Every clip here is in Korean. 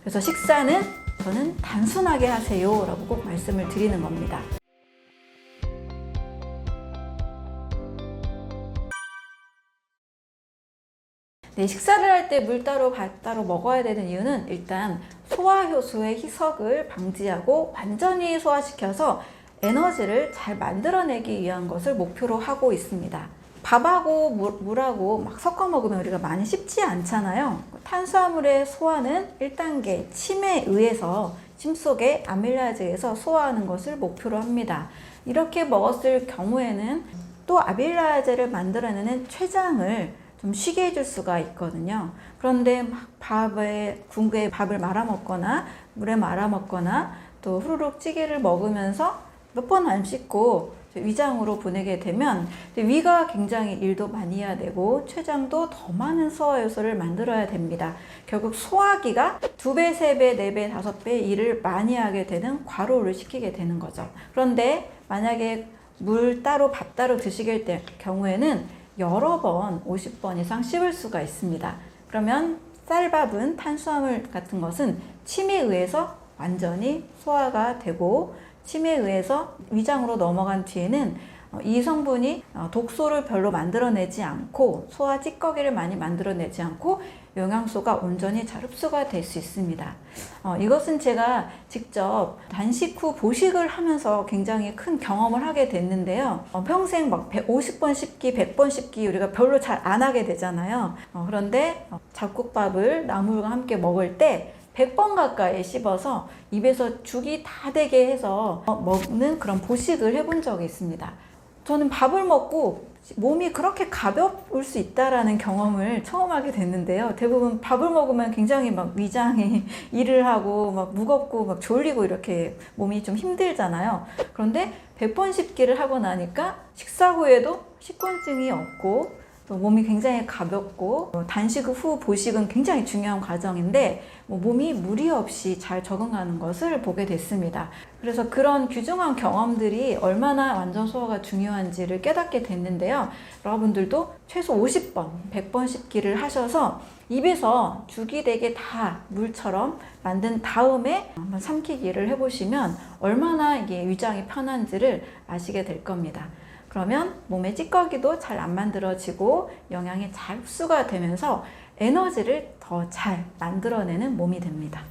그래서 식사는 저는 단순하게 하세요 라고 꼭 말씀을 드리는 겁니다. 네, 식사를 할 때 물 따로 밥 따로 먹어야 되는 이유는 일단 소화효소의 희석을 방지하고 완전히 소화시켜서 에너지를 잘 만들어내기 위한 것을 목표로 하고 있습니다. 밥하고 물하고 막 섞어 먹으면 우리가 많이 씹지 않잖아요. 탄수화물의 소화는 1단계 침에 의해서 심속의 아밀라제에서 소화하는 것을 목표로 합니다. 이렇게 먹었을 경우에는 또 아밀라제를 만들어내는 췌장을 좀 쉬게 해줄 수가 있거든요. 그런데 막 국에 밥을 말아 먹거나 물에 말아 먹거나 또 후루룩 찌개를 먹으면서 몇 번 안 씻고 위장으로 보내게 되면 위가 굉장히 일도 많이 해야 되고 췌장도 더 많은 소화효소를 만들어야 됩니다. 결국 소화기가 2배, 3배, 4배, 5배 일을 많이 하게 되는 과로를 시키게 되는 거죠. 그런데 만약에 물 따로 밥 따로 드시게 될 경우에는 여러 번 50번 이상 씹을 수가 있습니다. 그러면 쌀밥은 탄수화물 같은 것은 침에 의해서 완전히 소화가 되고 침에 의해서 위장으로 넘어간 뒤에는 이 성분이 독소를 별로 만들어내지 않고 소화 찌꺼기를 많이 만들어내지 않고 영양소가 온전히 잘 흡수가 될 수 있습니다. 이것은 제가 직접 단식 후 보식을 하면서 굉장히 큰 경험을 하게 됐는데요. 평생 막 50번 씹기, 100번 씹기 우리가 별로 잘 안 하게 되잖아요. 그런데 잡곡밥을 나물과 함께 먹을 때 100번 가까이 씹어서 입에서 죽이 다 되게 해서 먹는 그런 보식을 해본 적이 있습니다. 저는 밥을 먹고 몸이 그렇게 가벼울 수 있다라는 경험을 처음 하게 됐는데요. 대부분 밥을 먹으면 굉장히 막 위장이 일을 하고 막 무겁고 막 졸리고 이렇게 몸이 좀 힘들잖아요. 그런데 100번 씹기를 하고 나니까 식사 후에도 식곤증이 없고 또 몸이 굉장히 가볍고 단식 후 보식은 굉장히 중요한 과정인데 몸이 무리 없이 잘 적응하는 것을 보게 됐습니다. 그래서 그런 귀중한 경험들이 얼마나 완전 소화가 중요한지를 깨닫게 됐는데요. 여러분들도 최소 50번, 100번 씹기를 하셔서 입에서 죽이 되게 다 물처럼 만든 다음에 한번 삼키기를 해보시면 얼마나 이게 위장이 편한지를 아시게 될 겁니다. 그러면 몸의 찌꺼기도 잘 안 만들어지고 영양이 잘 흡수가 되면서 에너지를 더 잘 만들어내는 몸이 됩니다.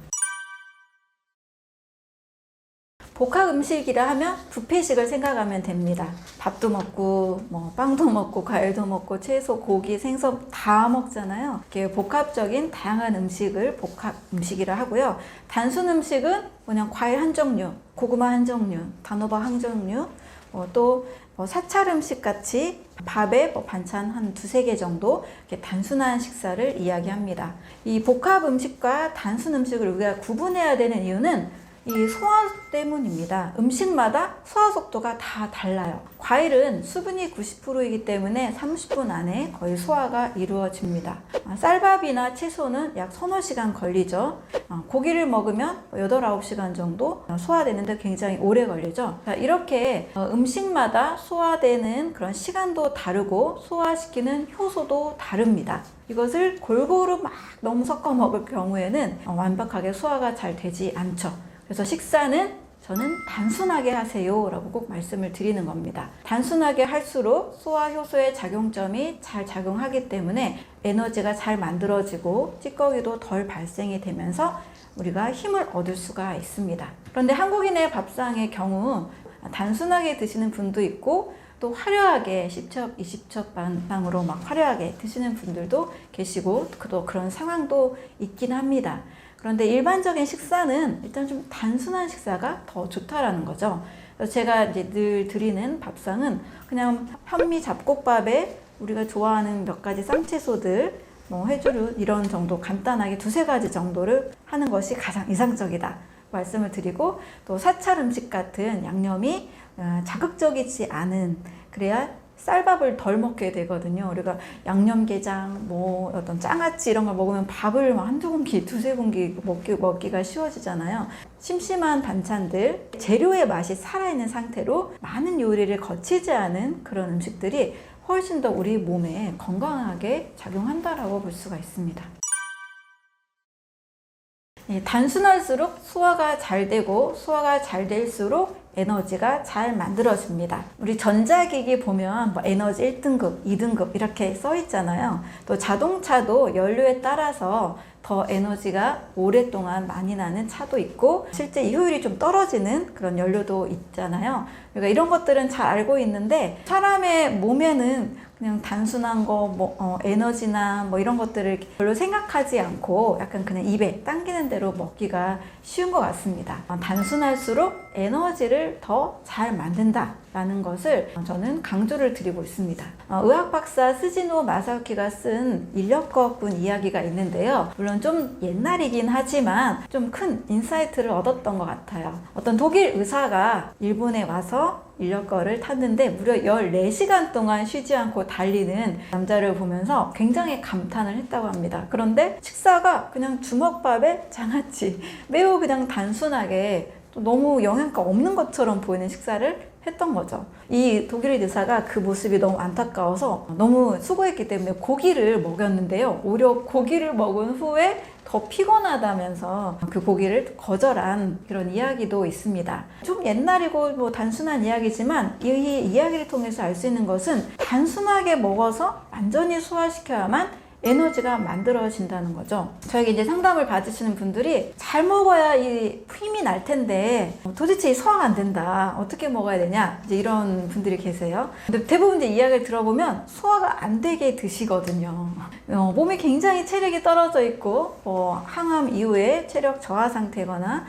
복합 음식이라 하면 뷔페식을 생각하면 됩니다. 밥도 먹고 빵도 먹고 과일도 먹고 채소, 고기, 생선 다 먹잖아요. 이렇게 복합적인 다양한 음식을 복합 음식이라 하고요. 단순 음식은 그냥 과일 한 종류, 고구마 한 종류, 단호박 한 종류, 또 사찰 음식 같이 밥에 반찬 한 2-3개 정도 이렇게 단순한 식사를 이야기합니다. 이 복합 음식과 단순 음식을 우리가 구분해야 되는 이유는 이 소화 때문입니다. 음식마다 소화 속도가 다 달라요. 과일은 수분이 90%이기 때문에 30분 안에 거의 소화가 이루어집니다. 쌀밥이나 채소는 약 서너 시간 걸리죠. 고기를 먹으면 8-9시간 정도 소화되는데 굉장히 오래 걸리죠. 이렇게 음식마다 소화되는 그런 시간도 다르고 소화시키는 효소도 다릅니다. 이것을 골고루 막 너무 섞어 먹을 경우에는 완벽하게 소화가 잘 되지 않죠. 그래서 식사는 저는 단순하게 하세요 라고 꼭 말씀을 드리는 겁니다. 단순하게 할수록 소화효소의 작용점이 잘 작용하기 때문에 에너지가 잘 만들어지고 찌꺼기도 덜 발생이 되면서 우리가 힘을 얻을 수가 있습니다. 그런데 한국인의 밥상의 경우 단순하게 드시는 분도 있고 또 화려하게 10첩, 20첩 반상으로 막 화려하게 드시는 분들도 계시고 또 그런 상황도 있긴 합니다. 그런데 일반적인 식사는 일단 좀 단순한 식사가 더 좋다라는 거죠. 그래서 제가 이제 늘 드리는 밥상은 그냥 현미 잡곡밥에 우리가 좋아하는 몇 가지 쌈채소들, 해조류 이런 정도 간단하게 2-3가지 정도를 하는 것이 가장 이상적이다 말씀을 드리고, 또 사찰 음식 같은 양념이 자극적이지 않은, 그래야 쌀밥을 덜 먹게 되거든요. 우리가 양념게장, 어떤 장아찌 이런 걸 먹으면 밥을 한두 공기, 2-3공기 먹기가 쉬워지잖아요. 심심한 반찬들, 재료의 맛이 살아있는 상태로 많은 요리를 거치지 않은 그런 음식들이 훨씬 더 우리 몸에 건강하게 작용한다라고 볼 수가 있습니다. 단순할수록 소화가 잘 되고 소화가 잘 될수록 에너지가 잘 만들어집니다. 우리 전자기기 보면 뭐 에너지 1등급, 2등급 이렇게 써 있잖아요. 또 자동차도 연료에 따라서 더 에너지가 오랫동안 많이 나는 차도 있고 실제 이 효율이 좀 떨어지는 그런 연료도 있잖아요. 그러니까 이런 것들은 잘 알고 있는데 사람의 몸에는 그냥 단순한 거, 에너지나 뭐 이런 것들을 별로 생각하지 않고 약간 그냥 입에 당기는 대로 먹기가 쉬운 것 같습니다. 단순할수록 에너지를 더 잘 만든다라는 것을 저는 강조를 드리고 있습니다. 의학 박사 스지노 마사오키가 쓴 인력거꾼 이야기가 있는데요. 물론 좀 옛날이긴 하지만 좀 큰 인사이트를 얻었던 것 같아요. 어떤 독일 의사가 일본에 와서 인력거를 탔는데 무려 14시간 동안 쉬지 않고 달리는 남자를 보면서 굉장히 감탄을 했다고 합니다. 그런데 식사가 그냥 주먹밥에 장아찌, 매우 그냥 단순하게 또 너무 영양가 없는 것처럼 보이는 식사를 했던 거죠. 이 독일 의사가 그 모습이 너무 안타까워서 너무 수고했기 때문에 고기를 먹였는데요. 오히려 고기를 먹은 후에 더 피곤하다면서 그 고기를 거절한 그런 이야기도 있습니다. 좀 옛날이고 뭐 단순한 이야기지만 이 이야기를 통해서 알 수 있는 것은 단순하게 먹어서 완전히 소화시켜야만 에너지가 만들어진다는 거죠. 저에게 이제 상담을 받으시는 분들이 잘 먹어야 이 힘이 날 텐데 도대체 소화가 안 된다. 어떻게 먹어야 되냐? 이제 이런 분들이 계세요. 근데 대부분 이제 이야기를 들어보면 소화가 안 되게 드시거든요. 몸이 굉장히 체력이 떨어져 있고 항암 이후에 체력 저하 상태거나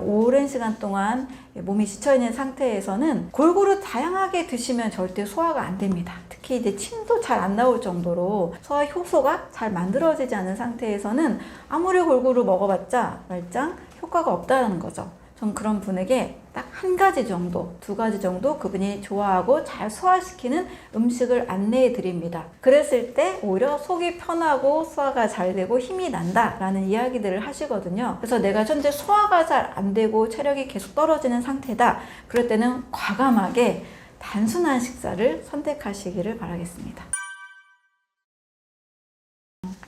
오랜 시간 동안 몸이 지쳐있는 상태에서는 골고루 다양하게 드시면 절대 소화가 안 됩니다. 특히 이제 침도 잘 안 나올 정도로 소화 효소가 잘 만들어지지 않은 상태에서는 아무리 골고루 먹어봤자 말짱 효과가 없다는 거죠. 전 그런 분에게 딱 한 가지 정도, 두 가지 정도 그분이 좋아하고 잘 소화시키는 음식을 안내해 드립니다. 그랬을 때 오히려 속이 편하고 소화가 잘 되고 힘이 난다 라는 이야기들을 하시거든요. 그래서 내가 현재 소화가 잘 안 되고 체력이 계속 떨어지는 상태다. 그럴 때는 과감하게 단순한 식사를 선택하시기를 바라겠습니다.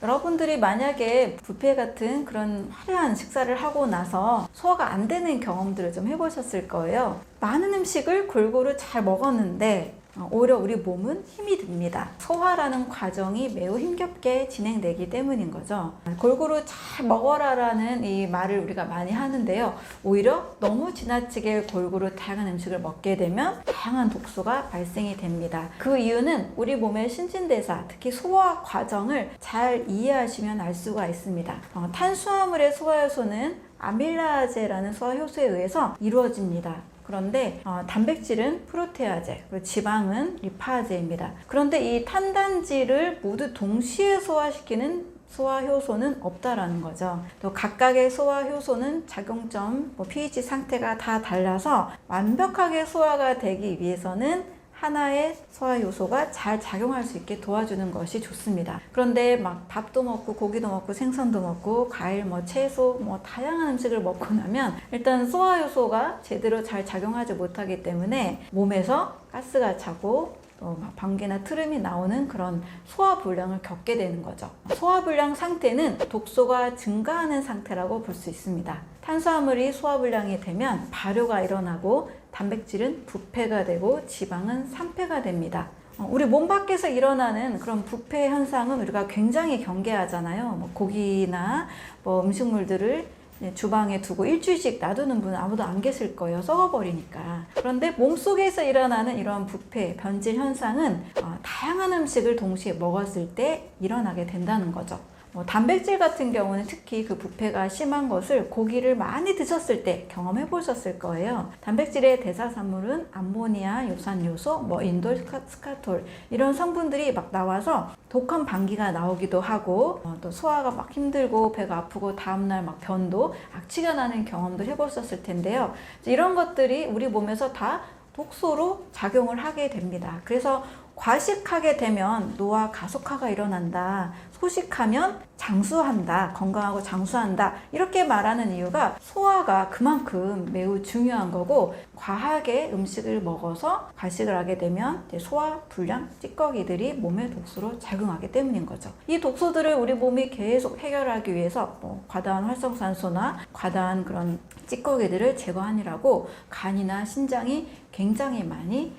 여러분들이 만약에 뷔페 같은 그런 화려한 식사를 하고 나서 소화가 안 되는 경험들을 좀 해보셨을 거예요. 많은 음식을 골고루 잘 먹었는데 오히려 우리 몸은 힘이 듭니다. 소화라는 과정이 매우 힘겹게 진행되기 때문인 거죠. 골고루 잘 먹어라라는 이 말을 우리가 많이 하는데요. 오히려 너무 지나치게 골고루 다양한 음식을 먹게 되면 다양한 독소가 발생이 됩니다. 그 이유는 우리 몸의 신진대사, 특히 소화 과정을 잘 이해하시면 알 수가 있습니다. 탄수화물의 소화효소는 아밀라제라는 소화효소에 의해서 이루어집니다. 그런데 단백질은 프로테아제, 그리고 지방은 리파제입니다. 그런데 이 탄단지를 모두 동시에 소화시키는 소화효소는 없다라는 거죠. 또 각각의 소화효소는 작용점, pH 상태가 다 달라서 완벽하게 소화가 되기 위해서는 하나의 소화효소가 잘 작용할 수 있게 도와주는 것이 좋습니다. 그런데 막 밥도 먹고 고기도 먹고 생선도 먹고 과일, 채소, 다양한 음식을 먹고 나면 일단 소화효소가 제대로 잘 작용하지 못하기 때문에 몸에서 가스가 차고 또 방귀나 트름이 나오는 그런 소화불량을 겪게 되는 거죠. 소화불량 상태는 독소가 증가하는 상태라고 볼 수 있습니다. 탄수화물이 소화불량이 되면 발효가 일어나고 단백질은 부패가 되고 지방은 산패가 됩니다. 우리 몸 밖에서 일어나는 그런 부패 현상은 우리가 굉장히 경계하잖아요. 고기나 음식물들을 주방에 두고 일주일씩 놔두는 분은 아무도 안 계실 거예요. 썩어버리니까. 그런데 몸속에서 일어나는 이러한 부패, 변질 현상은 다양한 음식을 동시에 먹었을 때 일어나게 된다는 거죠. 단백질 같은 경우는 특히 그 부패가 심한 것을 고기를 많이 드셨을 때 경험해 보셨을 거예요. 단백질의 대사산물은 암모니아, 요산요소, 인돌, 스카톨 이런 성분들이 막 나와서 독한 방귀가 나오기도 하고 또 소화가 막 힘들고 배가 아프고 다음날 막 변도, 악취가 나는 경험도 해보셨을 텐데요. 이런 것들이 우리 몸에서 다 독소로 작용을 하게 됩니다. 그래서 과식하게 되면 노화 가속화가 일어난다. 소식하면 장수한다, 건강하고 장수한다 이렇게 말하는 이유가 소화가 그만큼 매우 중요한 거고, 과하게 음식을 먹어서 과식을 하게 되면 소화 불량 찌꺼기들이 몸의 독소로 작용하기 때문인 거죠. 이 독소들을 우리 몸이 계속 해결하기 위해서 과다한 활성산소나 과다한 그런 찌꺼기들을 제거하느라고 간이나 신장이 굉장히 많이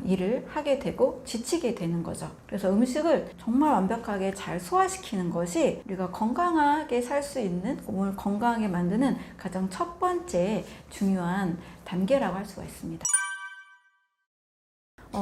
일을 하게 되고 지치게 되는 거죠. 그래서 음식을 정말 완벽하게 잘 소화시키는 것이 우리가 건강하게 살 수 있는, 몸을 건강하게 만드는 가장 첫 번째 중요한 단계라고 할 수가 있습니다.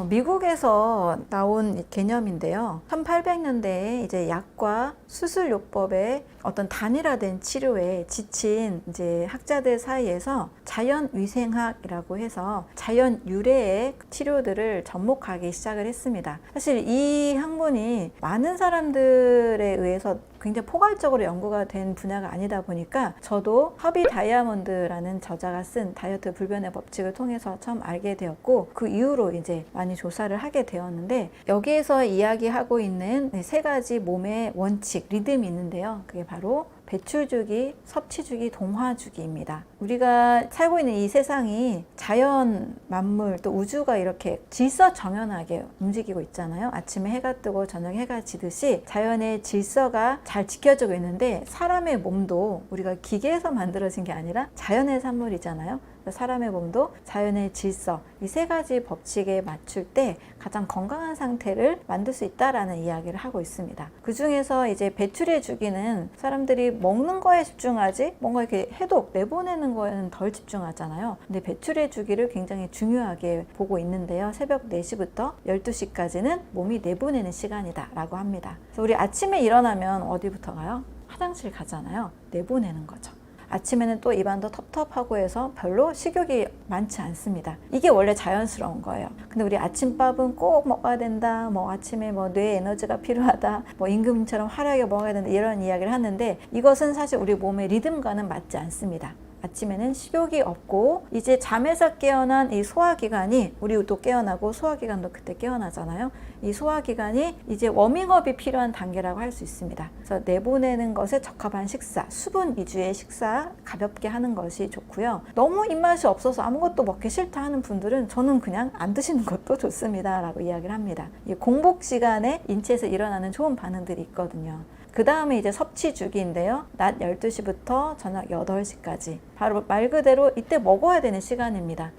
미국에서 나온 개념인데요. 1800년대에 이제 약과 수술요법의 어떤 단일화된 치료에 지친 이제 학자들 사이에서 자연위생학이라고 해서 자연 유래의 치료들을 접목하기 시작을 했습니다. 사실 이 학문이 많은 사람들에 의해서 굉장히 포괄적으로 연구가 된 분야가 아니다 보니까 저도 허비 다이아몬드라는 저자가 쓴 다이어트 불변의 법칙을 통해서 처음 알게 되었고, 그 이후로 이제 많이 조사를 하게 되었는데, 여기에서 이야기하고 있는 세 가지 몸의 원칙, 리듬이 있는데요. 그게 바로 배출주기, 섭취주기, 동화주기입니다. 우리가 살고 있는 이 세상이 자연, 만물, 또 우주가 이렇게 질서정연하게 움직이고 있잖아요. 아침에 해가 뜨고 저녁에 해가 지듯이 자연의 질서가 잘 지켜지고 있는데, 사람의 몸도 우리가 기계에서 만들어진 게 아니라 자연의 산물이잖아요. 사람의 몸도 자연의 질서, 이 세 가지 법칙에 맞출 때 가장 건강한 상태를 만들 수 있다라는 이야기를 하고 있습니다. 그 중에서 이제 배출의 주기는 사람들이 먹는 거에 집중하지 뭔가 이렇게 해독, 내보내는 거에는 덜 집중하잖아요. 근데 배출의 주기를 굉장히 중요하게 보고 있는데요. 새벽 4시부터 12시까지는 몸이 내보내는 시간이다 라고 합니다. 그래서 우리 아침에 일어나면 어디부터 가요? 화장실 가잖아요. 내보내는 거죠. 아침에는 또 입안도 텁텁하고 해서 별로 식욕이 많지 않습니다. 이게 원래 자연스러운 거예요. 근데 우리 아침밥은 꼭 먹어야 된다, 아침에 뇌 에너지가 필요하다, 임금님처럼 화려하게 먹어야 된다, 이런 이야기를 하는데, 이것은 사실 우리 몸의 리듬과는 맞지 않습니다. 아침에는 식욕이 없고 이제 잠에서 깨어난 이 소화기관이, 우리도 깨어나고 소화기관도 그때 깨어나잖아요. 이 소화기관이 이제 워밍업이 필요한 단계라고 할 수 있습니다. 그래서 내보내는 것에 적합한 식사, 수분 위주의 식사 가볍게 하는 것이 좋고요. 너무 입맛이 없어서 아무것도 먹기 싫다 하는 분들은 저는 그냥 안 드시는 것도 좋습니다 라고 이야기를 합니다. 이 공복 시간에 인체에서 일어나는 좋은 반응들이 있거든요. 그 다음에 이제 섭취 주기인데요. 낮 12시부터 저녁 8시까지. 바로 말 그대로 이때 먹어야 되는 시간입니다.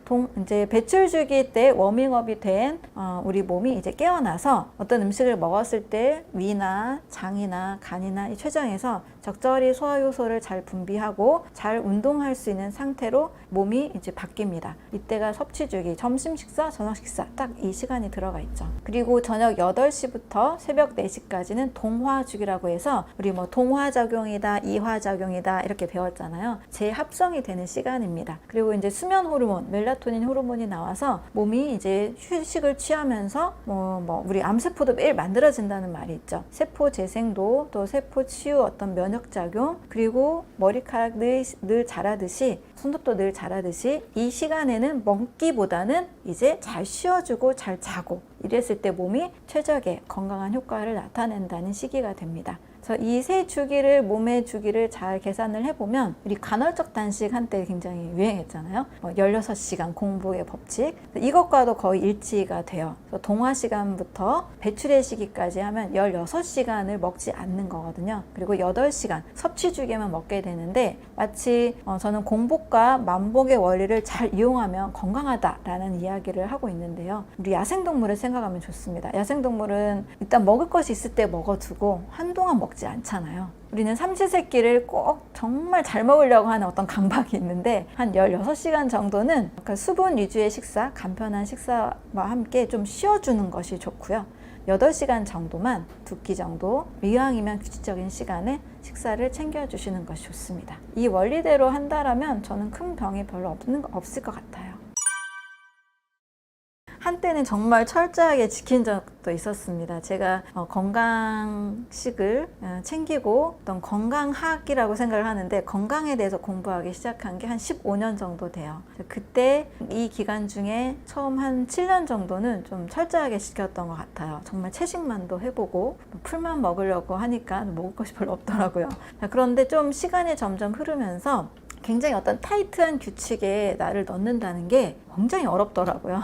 이제 배출 주기 때 워밍업이 된 우리 몸이 이제 깨어나서 어떤 음식을 먹었을 때 위나 장이나 간이나 이 췌장에서 적절히 소화효소를 잘 분비하고 잘 운동할 수 있는 상태로 몸이 이제 바뀝니다. 이때가 섭취 주기, 점심 식사, 저녁 식사 딱 이 시간이 들어가 있죠. 그리고 저녁 8시부터 새벽 4시까지는 동화 주기라고 해서 우리 동화작용이다, 이화작용이다 이렇게 배웠잖아요. 재합성이 되는 시간입니다. 그리고 이제 수면 호르몬, 멜라토닌 호르몬이 나와서 몸이 이제 휴식을 취하면서 우리 암세포도 매일 만들어진다는 말이 있죠. 세포 재생도, 또 세포 치유, 어떤 면역작용, 그리고 머리카락 늘 자라듯이, 손톱도 늘 자라듯이 이 시간에는 먹기보다는 이제 잘 쉬어주고 잘 자고, 이랬을 때 몸이 최적의 건강한 효과를 나타낸다는 시기가 됩니다. 그래서 이 세 주기를, 몸의 주기를 잘 계산을 해보면, 우리 간헐적 단식 한때 굉장히 유행했잖아요. 16시간 공복의 법칙, 이것과도 거의 일치가 돼요. 그래서 동화 시간부터 배출의 시기까지 하면 16시간을 먹지 않는 거거든요. 그리고 8시간 섭취 주기만 먹게 되는데, 마치 저는 공복과 만복의 원리를 잘 이용하면 건강하다라는 이야기를 하고 있는데요. 우리 야생동물을 생각하면 좋습니다. 야생동물은 일단 먹을 것이 있을 때 먹어두고 한동안 먹지 않잖아요. 우리는 삼시세끼를 꼭 정말 잘 먹으려고 하는 어떤 강박이 있는데, 한 16시간 정도는 수분 위주의 식사, 간편한 식사와 함께 좀 쉬어주는 것이 좋고요. 8시간 정도만, 2끼 정도, 이왕이면 규칙적인 시간에 식사를 챙겨주시는 것이 좋습니다. 이 원리대로 한다라면 저는 큰 병이 별로 없을 것 같아요. 때는 정말 철저하게 지킨 적도 있었습니다. 제가 건강식을 챙기고 어떤 건강학이라고 생각을 하는데 건강에 대해서 공부하기 시작한 게 한 15년 정도 돼요. 그때 이 기간 중에 처음 한 7년 정도는 좀 철저하게 지켰던 것 같아요. 정말 채식만도 해보고 풀만 먹으려고 하니까 먹을 것이 별로 없더라고요. 그런데 좀 시간이 점점 흐르면서 굉장히 어떤 타이트한 규칙에 나를 넣는다는 게 굉장히 어렵더라고요.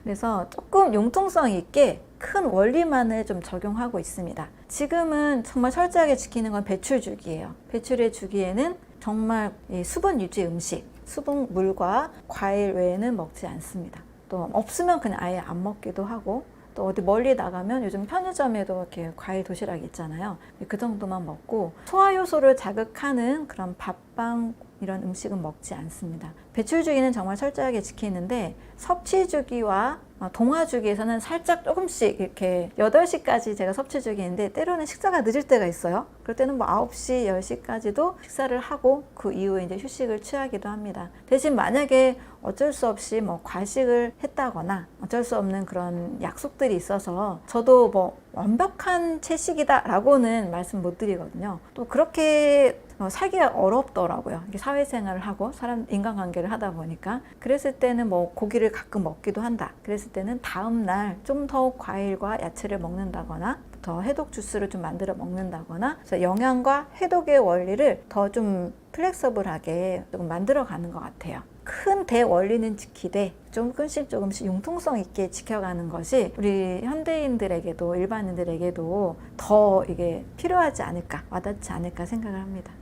그래서 조금 융통성 있게 큰 원리만을 좀 적용하고 있습니다. 지금은 정말 철저하게 지키는 건 배출 주기예요. 배출의 주기에는 정말 수분 유지 음식, 수분, 물과 과일 외에는 먹지 않습니다. 또 없으면 그냥 아예 안 먹기도 하고, 또 어디 멀리 나가면 요즘 편의점에도 이렇게 과일 도시락 있잖아요. 그 정도만 먹고 소화 효소를 자극하는 그런 밥빵 이런 음식은 먹지 않습니다. 배출 주기는 정말 철저하게 지키는데 섭취 주기와 동화 주기에서는 살짝 조금씩 이렇게 8시까지 제가 섭취 주기인데 때로는 식사가 늦을 때가 있어요. 그럴 때는 뭐 9시, 10시까지도 식사를 하고 그 이후에 이제 휴식을 취하기도 합니다. 대신 만약에 어쩔 수 없이 뭐 과식을 했다거나 어쩔 수 없는 그런 약속들이 있어서 저도 뭐 완벽한 채식이다 라고는 말씀 못 드리거든요. 또 그렇게 살기가 어렵더라고요. 사회생활을 하고 인간관계를 하다 보니까. 그랬을 때는 뭐 고기를 가끔 먹기도 한다. 그랬을 때는 다음날 좀 더 과일과 야채를 먹는다거나 더 해독 주스를 좀 만들어 먹는다거나, 그래서 영양과 해독의 원리를 더 좀 플렉서블하게 조금 만들어 가는 것 같아요. 큰 대원리는 지키되 조금씩 융통성 있게 지켜가는 것이 우리 현대인들에게도 일반인들에게도 더 이게 필요하지 않을까, 와닿지 않을까 생각을 합니다.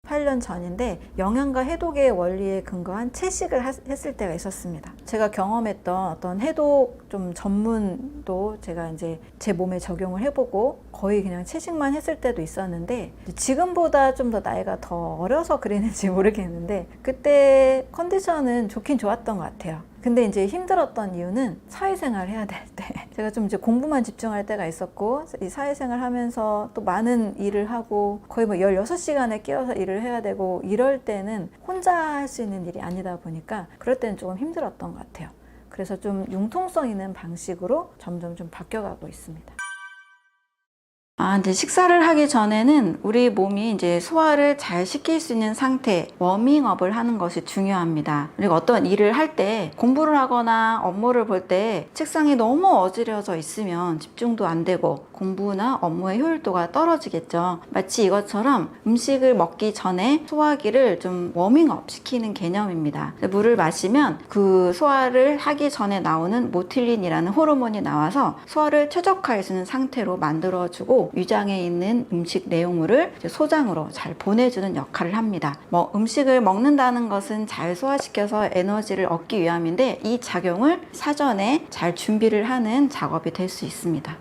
8년 전인데 영양과 해독의 원리에 근거한 채식을 했을 때가 있었습니다. 제가 경험했던 어떤 해독 좀 전문도 제가 이제 제 몸에 적용을 해보고 거의 그냥 채식만 했을 때도 있었는데, 지금보다 좀 더 나이가 더 어려서 그랬는지 모르겠는데 그때 컨디션은 좋긴 좋았던 것 같아요. 근데 이제 힘들었던 이유는 사회생활 해야 될 때 제가 좀 이제 공부만 집중할 때가 있었고, 이 사회생활 하면서 또 많은 일을 하고 거의 뭐 16시간에 끼어서 일을 해야 되고 이럴 때는 혼자 할 수 있는 일이 아니다 보니까 그럴 때는 조금 힘들었던 것 같아요. 그래서 좀 융통성 있는 방식으로 점점 좀 바뀌어가고 있습니다. 이제 식사를 하기 전에는 우리 몸이 이제 소화를 잘 시킬 수 있는 상태, 워밍업을 하는 것이 중요합니다. 그리고 어떤 일을 할 때, 공부를 하거나 업무를 볼 때 책상이 너무 어지러져 있으면 집중도 안 되고 공부나 업무의 효율도가 떨어지겠죠. 마치 이것처럼 음식을 먹기 전에 소화기를 좀 워밍업 시키는 개념입니다. 물을 마시면 그 소화를 하기 전에 나오는 모틸린이라는 호르몬이 나와서 소화를 최적화해주는 상태로 만들어주고 위장에 있는 음식 내용물을 소장으로 잘 보내주는 역할을 합니다. 음식을 먹는다는 것은 잘 소화시켜서 에너지를 얻기 위함인데 이 작용을 사전에 잘 준비를 하는 작업이 될 수 있습니다.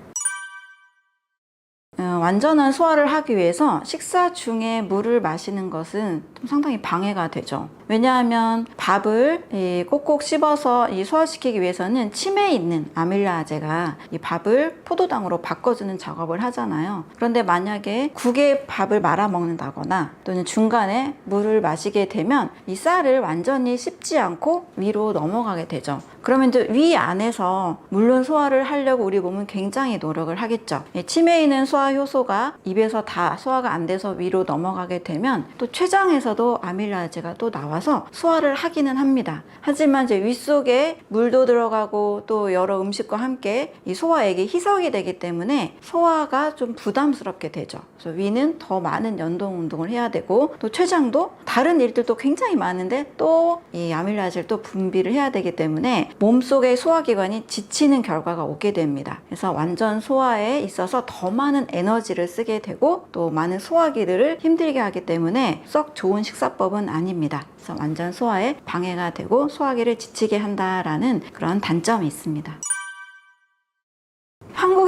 완전한 소화를 하기 위해서 식사 중에 물을 마시는 것은 좀 상당히 방해가 되죠. 왜냐하면 밥을 꼭꼭 씹어서 소화시키기 위해서는 침에 있는 아밀라제가 이 밥을 포도당으로 바꿔주는 작업을 하잖아요. 그런데 만약에 국에 밥을 말아 먹는다거나 또는 중간에 물을 마시게 되면 이 쌀을 완전히 씹지 않고 위로 넘어가게 되죠. 그러면 이제 위 안에서 물론 소화를 하려고 우리 몸은 굉장히 노력을 하겠죠. 침에 있는 소화 효소가 입에서 다 소화가 안 돼서 위로 넘어가게 되면 또 췌장에서도 아밀라제가 또 나와서 소화를 하기는 합니다. 하지만 이제 윗속에 물도 들어가고 또 여러 음식과 함께 이 소화액이 희석이 되기 때문에 소화가 좀 부담스럽게 되죠. 그래서 위는 더 많은 연동 운동을 해야 되고 또 췌장도 다른 일들도 굉장히 많은데 또 이 아밀라제를 또 분비를 해야 되기 때문에 몸속의 소화기관이 지치는 결과가 오게 됩니다. 그래서 완전 소화에 있어서 더 많은 에너지를 쓰게 되고 또 많은 소화기들을 힘들게 하기 때문에 썩 좋은 식사법은 아닙니다. 그래서 완전 소화에 방해가 되고 소화기를 지치게 한다라는 그런 단점이 있습니다.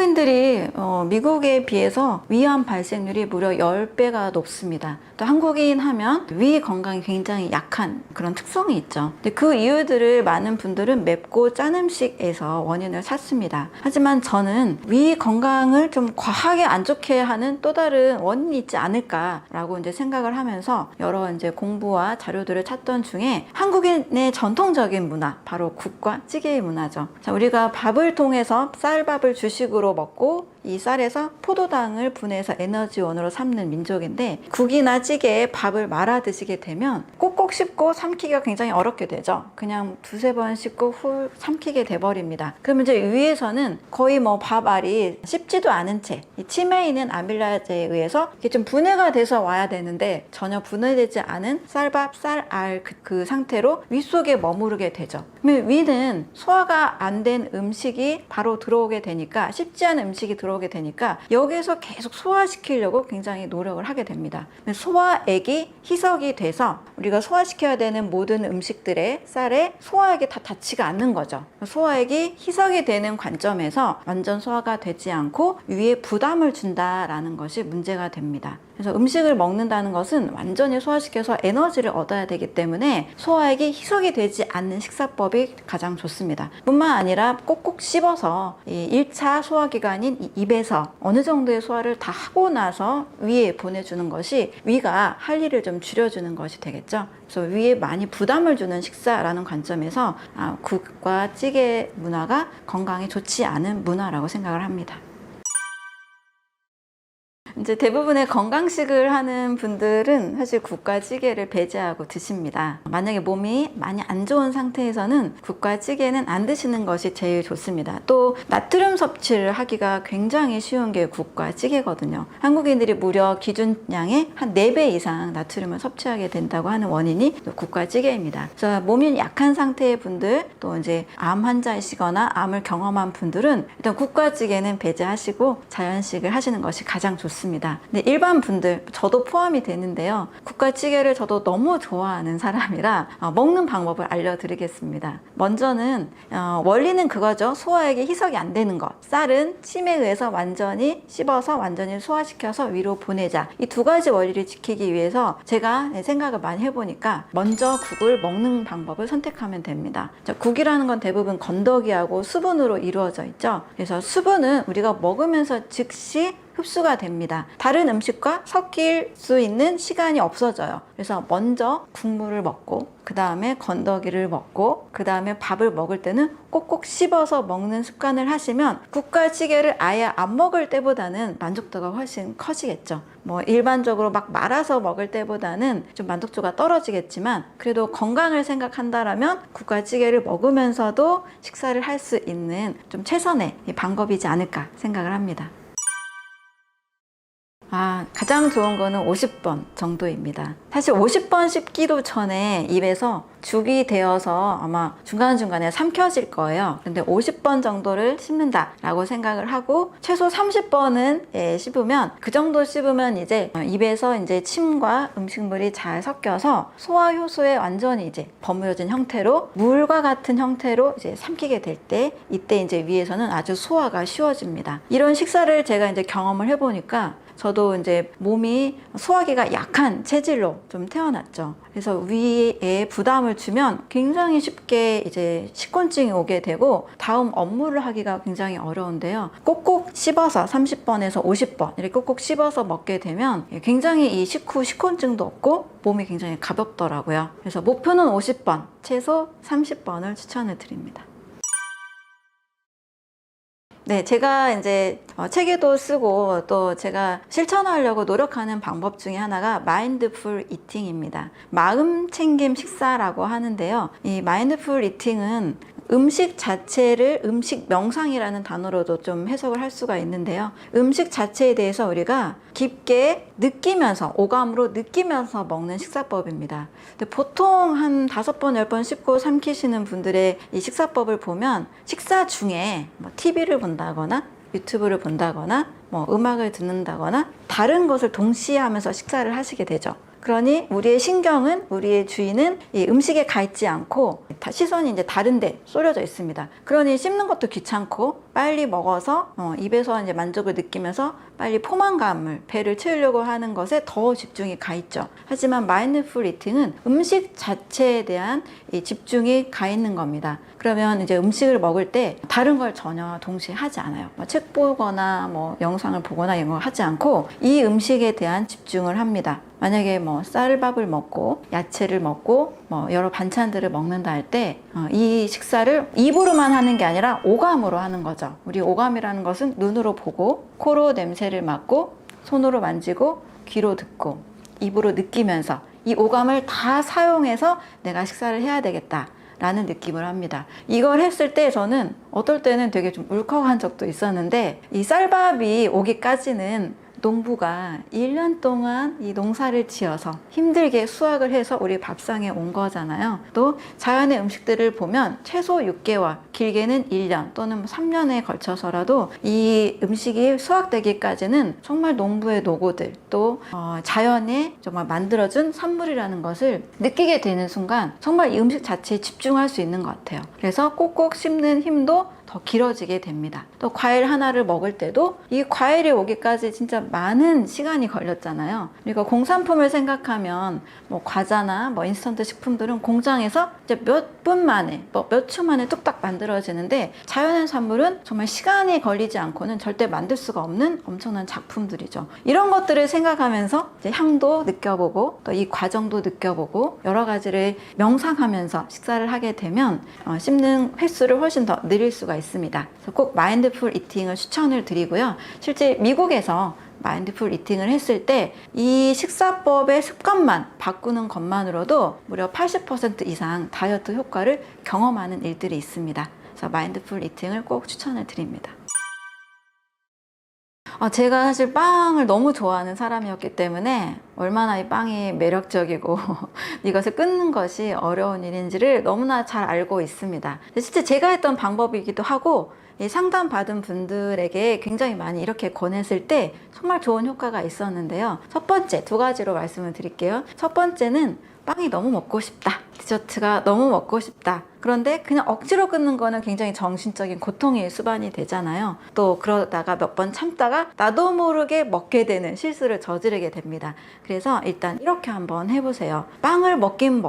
한국인들이 미국에 비해서 위암 발생률이 무려 10배가 높습니다. 또 한국인 하면 위 건강이 굉장히 약한 그런 특성이 있죠. 근데 그 이유들을 많은 분들은 맵고 짠 음식에서 원인을 찾습니다. 하지만 저는 위 건강을 좀 과하게 안 좋게 하는 또 다른 원인이 있지 않을까라고 이제 생각을 하면서 여러 이제 공부와 자료들을 찾던 중에 한국인의 전통적인 문화, 바로 국과 찌개의 문화죠. 자, 우리가 밥을 통해서 쌀밥을 주식으로 먹고 이 쌀에서 포도당을 분해해서 에너지원으로 삼는 민족인데, 국이나 찌개에 밥을 말아 드시게 되면 꼭꼭 씹고 삼키기가 굉장히 어렵게 되죠. 그냥 두세 번 씹고 후 삼키게 돼버립니다. 그러면 이제 위에서는 거의 뭐 밥알이 씹지도 않은 채 이 침에 있는 아밀라제에 의해서 이게 좀 분해가 돼서 와야 되는데 전혀 분해되지 않은 쌀밥, 쌀알 그 상태로 위 속에 머무르게 되죠. 그러면 위는 소화가 안 된 음식이 바로 들어오게 되니까, 씹지 않은 음식이 들어오게 되니까 여기에서 계속 소화시키려고 굉장히 노력을 하게 됩니다. 소화액이 희석이 돼서 우리가 소화시켜야 되는 모든 음식들의 쌀에 소화액이 다 닿지가 않는 거죠. 소화액이 희석이 되는 관점에서 완전 소화가 되지 않고 위에 부담을 준다라는 것이 문제가 됩니다. 그래서 음식을 먹는다는 것은 완전히 소화시켜서 에너지를 얻어야 되기 때문에 소화액이 희석이 되지 않는 식사법이 가장 좋습니다. 뿐만 아니라 꼭꼭 씹어서 이 1차 소화기관인 이 입에서 어느 정도의 소화를 다 하고 나서 위에 보내주는 것이 위가 할 일을 좀 줄여주는 것이 되겠죠. 그래서 위에 많이 부담을 주는 식사라는 관점에서 국과 찌개 문화가 건강에 좋지 않은 문화라고 생각을 합니다. 이제 대부분의 건강식을 하는 분들은 사실 국과 찌개를 배제하고 드십니다. 만약에 몸이 많이 안 좋은 상태에서는 국과 찌개는 안 드시는 것이 제일 좋습니다. 또 나트륨 섭취를 하기가 굉장히 쉬운 게 국과 찌개거든요. 한국인들이 무려 기준량의 한 4배 이상 나트륨을 섭취하게 된다고 하는 원인이 국과 찌개입니다. 그래서 몸이 약한 상태의 분들, 또 이제 암 환자이시거나 암을 경험한 분들은 일단 국과 찌개는 배제하시고 자연식을 하시는 것이 가장 좋습니다. 근데 일반 분들, 저도 포함이 되는데요, 국과 찌개를 저도 너무 좋아하는 사람이라 먹는 방법을 알려드리겠습니다. 먼저는 원리는 그거죠. 소화액이 희석이 안 되는 것. 쌀은 침에 의해서 완전히 씹어서 완전히 소화시켜서 위로 보내자. 이 두 가지 원리를 지키기 위해서 제가 생각을 많이 해보니까 먼저 국을 먹는 방법을 선택하면 됩니다. 자, 국이라는 건 대부분 건더기하고 수분으로 이루어져 있죠. 그래서 수분은 우리가 먹으면서 즉시 흡수가 됩니다. 다른 음식과 섞일 수 있는 시간이 없어져요. 그래서 먼저 국물을 먹고, 그 다음에 건더기를 먹고, 그 다음에 밥을 먹을 때는 꼭꼭 씹어서 먹는 습관을 하시면 국과 찌개를 아예 안 먹을 때보다는 만족도가 훨씬 커지겠죠. 뭐 일반적으로 막 말아서 먹을 때보다는 좀 만족도가 떨어지겠지만, 그래도 건강을 생각한다라면 국과 찌개를 먹으면서도 식사를 할 수 있는 좀 최선의 방법이지 않을까 생각을 합니다. 가장 좋은 거는 50번 정도입니다. 사실 50번 씹기도 전에 입에서 죽이 되어서 아마 중간중간에 삼켜질 거예요. 근데 50번 정도를 씹는다라고 생각을 하고, 최소 30번은 씹으면, 그 정도 씹으면 이제 입에서 이제 침과 음식물이 잘 섞여서 소화 효소에 완전히 이제 버무려진 형태로, 물과 같은 형태로 이제 삼키게 될 때, 이때 이제 위에서는 아주 소화가 쉬워집니다. 이런 식사를 제가 이제 경험을 해보니까 저도 이제 몸이 소화기가 약한 체질로 좀 태어났죠. 그래서 위에 부담을 주면 굉장히 쉽게 이제 식곤증이 오게 되고 다음 업무를 하기가 굉장히 어려운데요. 꼭꼭 씹어서 30번에서 50번 이렇게 꼭꼭 씹어서 먹게 되면 굉장히 이 식후 식곤증도 없고 몸이 굉장히 가볍더라고요. 그래서 목표는 50번, 최소 30번을 추천을 드립니다. 네, 제가 이제 책에도 쓰고 또 제가 실천하려고 노력하는 방법 중에 하나가 마인드풀 이팅입니다. 마음 챙김 식사라고 하는데요. 이 마인드풀 이팅은 음식 자체를 음식 명상이라는 단어로도 좀 해석을 할 수가 있는데요. 음식 자체에 대해서 우리가 깊게 느끼면서, 오감으로 느끼면서 먹는 식사법입니다. 근데 보통 한 5번, 10번 씹고 삼키시는 분들의 이 식사법을 보면 식사 중에 뭐 TV를 본다거나 유튜브를 본다거나 뭐 음악을 듣는다거나 다른 것을 동시에 하면서 식사를 하시게 되죠. 그러니 우리의 신경은, 우리의 주의는 이 음식에 가 있지 않고 시선이 이제 다른 데 쏠려져 있습니다. 그러니 씹는 것도 귀찮고 빨리 먹어서 입에서 이제 만족을 느끼면서 빨리 포만감을, 배를 채우려고 하는 것에 더 집중이 가 있죠. 하지만 마인드풀 이팅은 음식 자체에 대한 이 집중이 가 있는 겁니다. 그러면 이제 음식을 먹을 때 다른 걸 전혀 동시에 하지 않아요. 책 보거나 영상을 보거나 이런 걸 하지 않고 이 음식에 대한 집중을 합니다. 만약에 쌀밥을 먹고 야채를 먹고 여러 반찬들을 먹는다 할 때 이 식사를 입으로만 하는 게 아니라 오감으로 하는 거죠. 우리 오감이라는 것은 눈으로 보고, 코로 냄새를 맡고, 손으로 만지고, 귀로 듣고, 입으로 느끼면서 이 오감을 다 사용해서 내가 식사를 해야 되겠다 라는 느낌을 합니다. 이걸 했을 때 저는 어떨 때는 되게 좀 울컥한 적도 있었는데, 이 쌀밥이 오기까지는 농부가 1년 동안 이 농사를 지어서 힘들게 수확을 해서 우리 밥상에 온 거잖아요. 또 자연의 음식들을 보면 최소 6개월, 길게는 1년 또는 3년에 걸쳐서라도 이 음식이 수확되기까지는 정말 농부의 노고들, 또 자연에 정말 만들어준 산물이라는 것을 느끼게 되는 순간 정말 이 음식 자체에 집중할 수 있는 것 같아요. 그래서 꼭꼭 씹는 힘도 더 길어지게 됩니다. 또 과일 하나를 먹을 때도 이 과일이 오기까지 진짜 많은 시간이 걸렸잖아요. 그러니까 공산품을 생각하면 과자나 인스턴트 식품들은 공장에서 이제 몇 분 만에, 몇 초 만에 뚝딱 만들어지는데, 자연의 산물은 정말 시간이 걸리지 않고는 절대 만들 수가 없는 엄청난 작품들이죠. 이런 것들을 생각하면서 이제 향도 느껴보고 또 이 과정도 느껴보고 여러 가지를 명상하면서 식사를 하게 되면 씹는 횟수를 훨씬 더 늘릴 수가 있습니다. 그래서 꼭 마인드풀 이팅을 추천을 드리고요. 실제 미국에서 마인드풀 이팅을 했을 때 이 식사법의 습관만 바꾸는 것만으로도 무려 80% 이상 다이어트 효과를 경험하는 일들이 있습니다. 그래서 마인드풀 이팅을 꼭 추천을 드립니다. 제가 사실 빵을 너무 좋아하는 사람이었기 때문에 얼마나 이 빵이 매력적이고 이것을 끊는 것이 어려운 일인지를 너무나 잘 알고 있습니다. 실제 제가 했던 방법이기도 하고, 상담받은 분들에게 굉장히 많이 이렇게 권했을 때 정말 좋은 효과가 있었는데요. 첫 번째, 2가지로 말씀을 드릴게요. 첫 번째는 빵이 너무 먹고 싶다. 디저트가 너무 먹고 싶다. 그런데 그냥 억지로 끊는 거는 굉장히 정신적인 고통의 수반이 되잖아요. 또 그러다가 몇 번 참다가 나도 모르게 먹게 되는 실수를 저지르게 됩니다. 그래서 일단 이렇게 한번 해보세요. 빵을 먹긴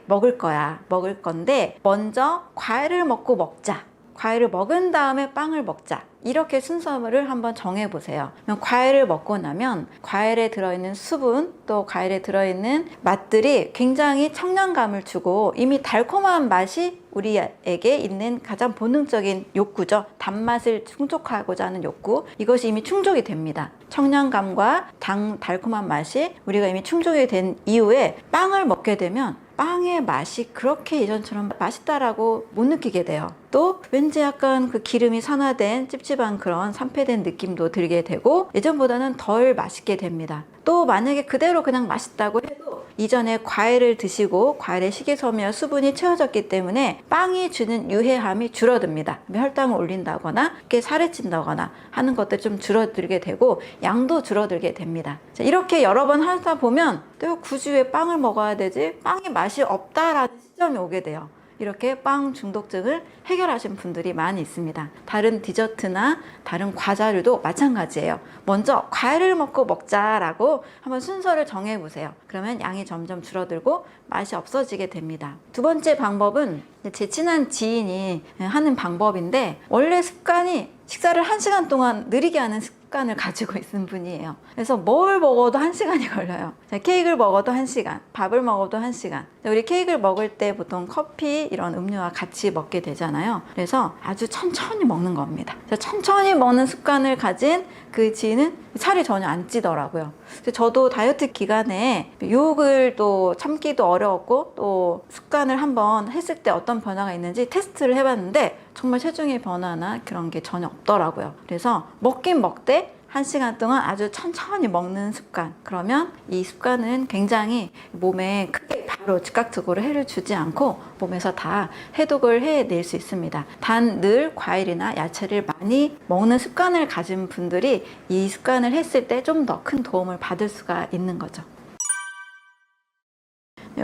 먹을 거야. 먹을 건데 먼저 과일을 먹고 먹자. 과일을 먹은 다음에 빵을 먹자. 이렇게 순서를 한번 정해보세요. 과일을 먹고 나면 과일에 들어있는 수분, 또 과일에 들어있는 맛들이 굉장히 청량감을 주고 이미 달콤한 맛이 우리에게 있는 가장 본능적인 욕구죠. 단맛을 충족하고자 하는 욕구, 이것이 이미 충족이 됩니다. 청량감과 달콤한 맛이 우리가 이미 충족이 된 이후에 빵을 먹게 되면 빵의 맛이 그렇게 예전처럼 맛있다라고 못 느끼게 돼요. 또 왠지 약간 그 기름이 산화된 찝찝한 그런 산패된 느낌도 들게 되고 예전보다는 덜 맛있게 됩니다. 또 만약에 그대로 그냥 맛있다고 해도 이전에 과일을 드시고 과일의 식이섬유와 수분이 채워졌기 때문에 빵이 주는 유해함이 줄어듭니다. 혈당을 올린다거나 살이 찐다거나 하는 것들 좀 줄어들게 되고 양도 줄어들게 됩니다. 자, 이렇게 여러 번 하다 보면 또 굳이 왜 빵을 먹어야 되지? 빵이 맛이 없다라는 시점이 오게 돼요. 이렇게 빵 중독증을 해결하신 분들이 많이 있습니다. 다른 디저트나 다른 과자류도 마찬가지예요. 먼저 과일을 먹고 먹자라고 한번 순서를 정해보세요. 그러면 양이 점점 줄어들고 맛이 없어지게 됩니다. 2번째 방법은 제 친한 지인이 하는 방법인데, 원래 습관이 식사를 1시간 동안 느리게 하는 습관을 가지고 있는 분이에요. 그래서 뭘 먹어도 1시간이 걸려요. 케이크를 먹어도 1시간, 밥을 먹어도 1시간. 우리 케이크를 먹을 때 보통 커피 이런 음료와 같이 먹게 되잖아요. 그래서 아주 천천히 먹는 겁니다. 천천히 먹는 습관을 가진 그 지인은 살이 전혀 안 찌더라고요. 저도 다이어트 기간에 유혹을 또 참기도 어려웠고 또 습관을 한번 했을 때 어떤 변화가 있는지 테스트를 해봤는데 정말 체중의 변화나 그런 게 전혀 없더라고요. 그래서 먹긴 먹되 1시간 동안 아주 천천히 먹는 습관, 그러면 이 습관은 굉장히 몸에 크게 바로 즉각적으로 해를 주지 않고 몸에서 다 해독을 해낼 수 있습니다. 단 늘 과일이나 야채를 많이 먹는 습관을 가진 분들이 이 습관을 했을 때 좀 더 큰 도움을 받을 수가 있는 거죠.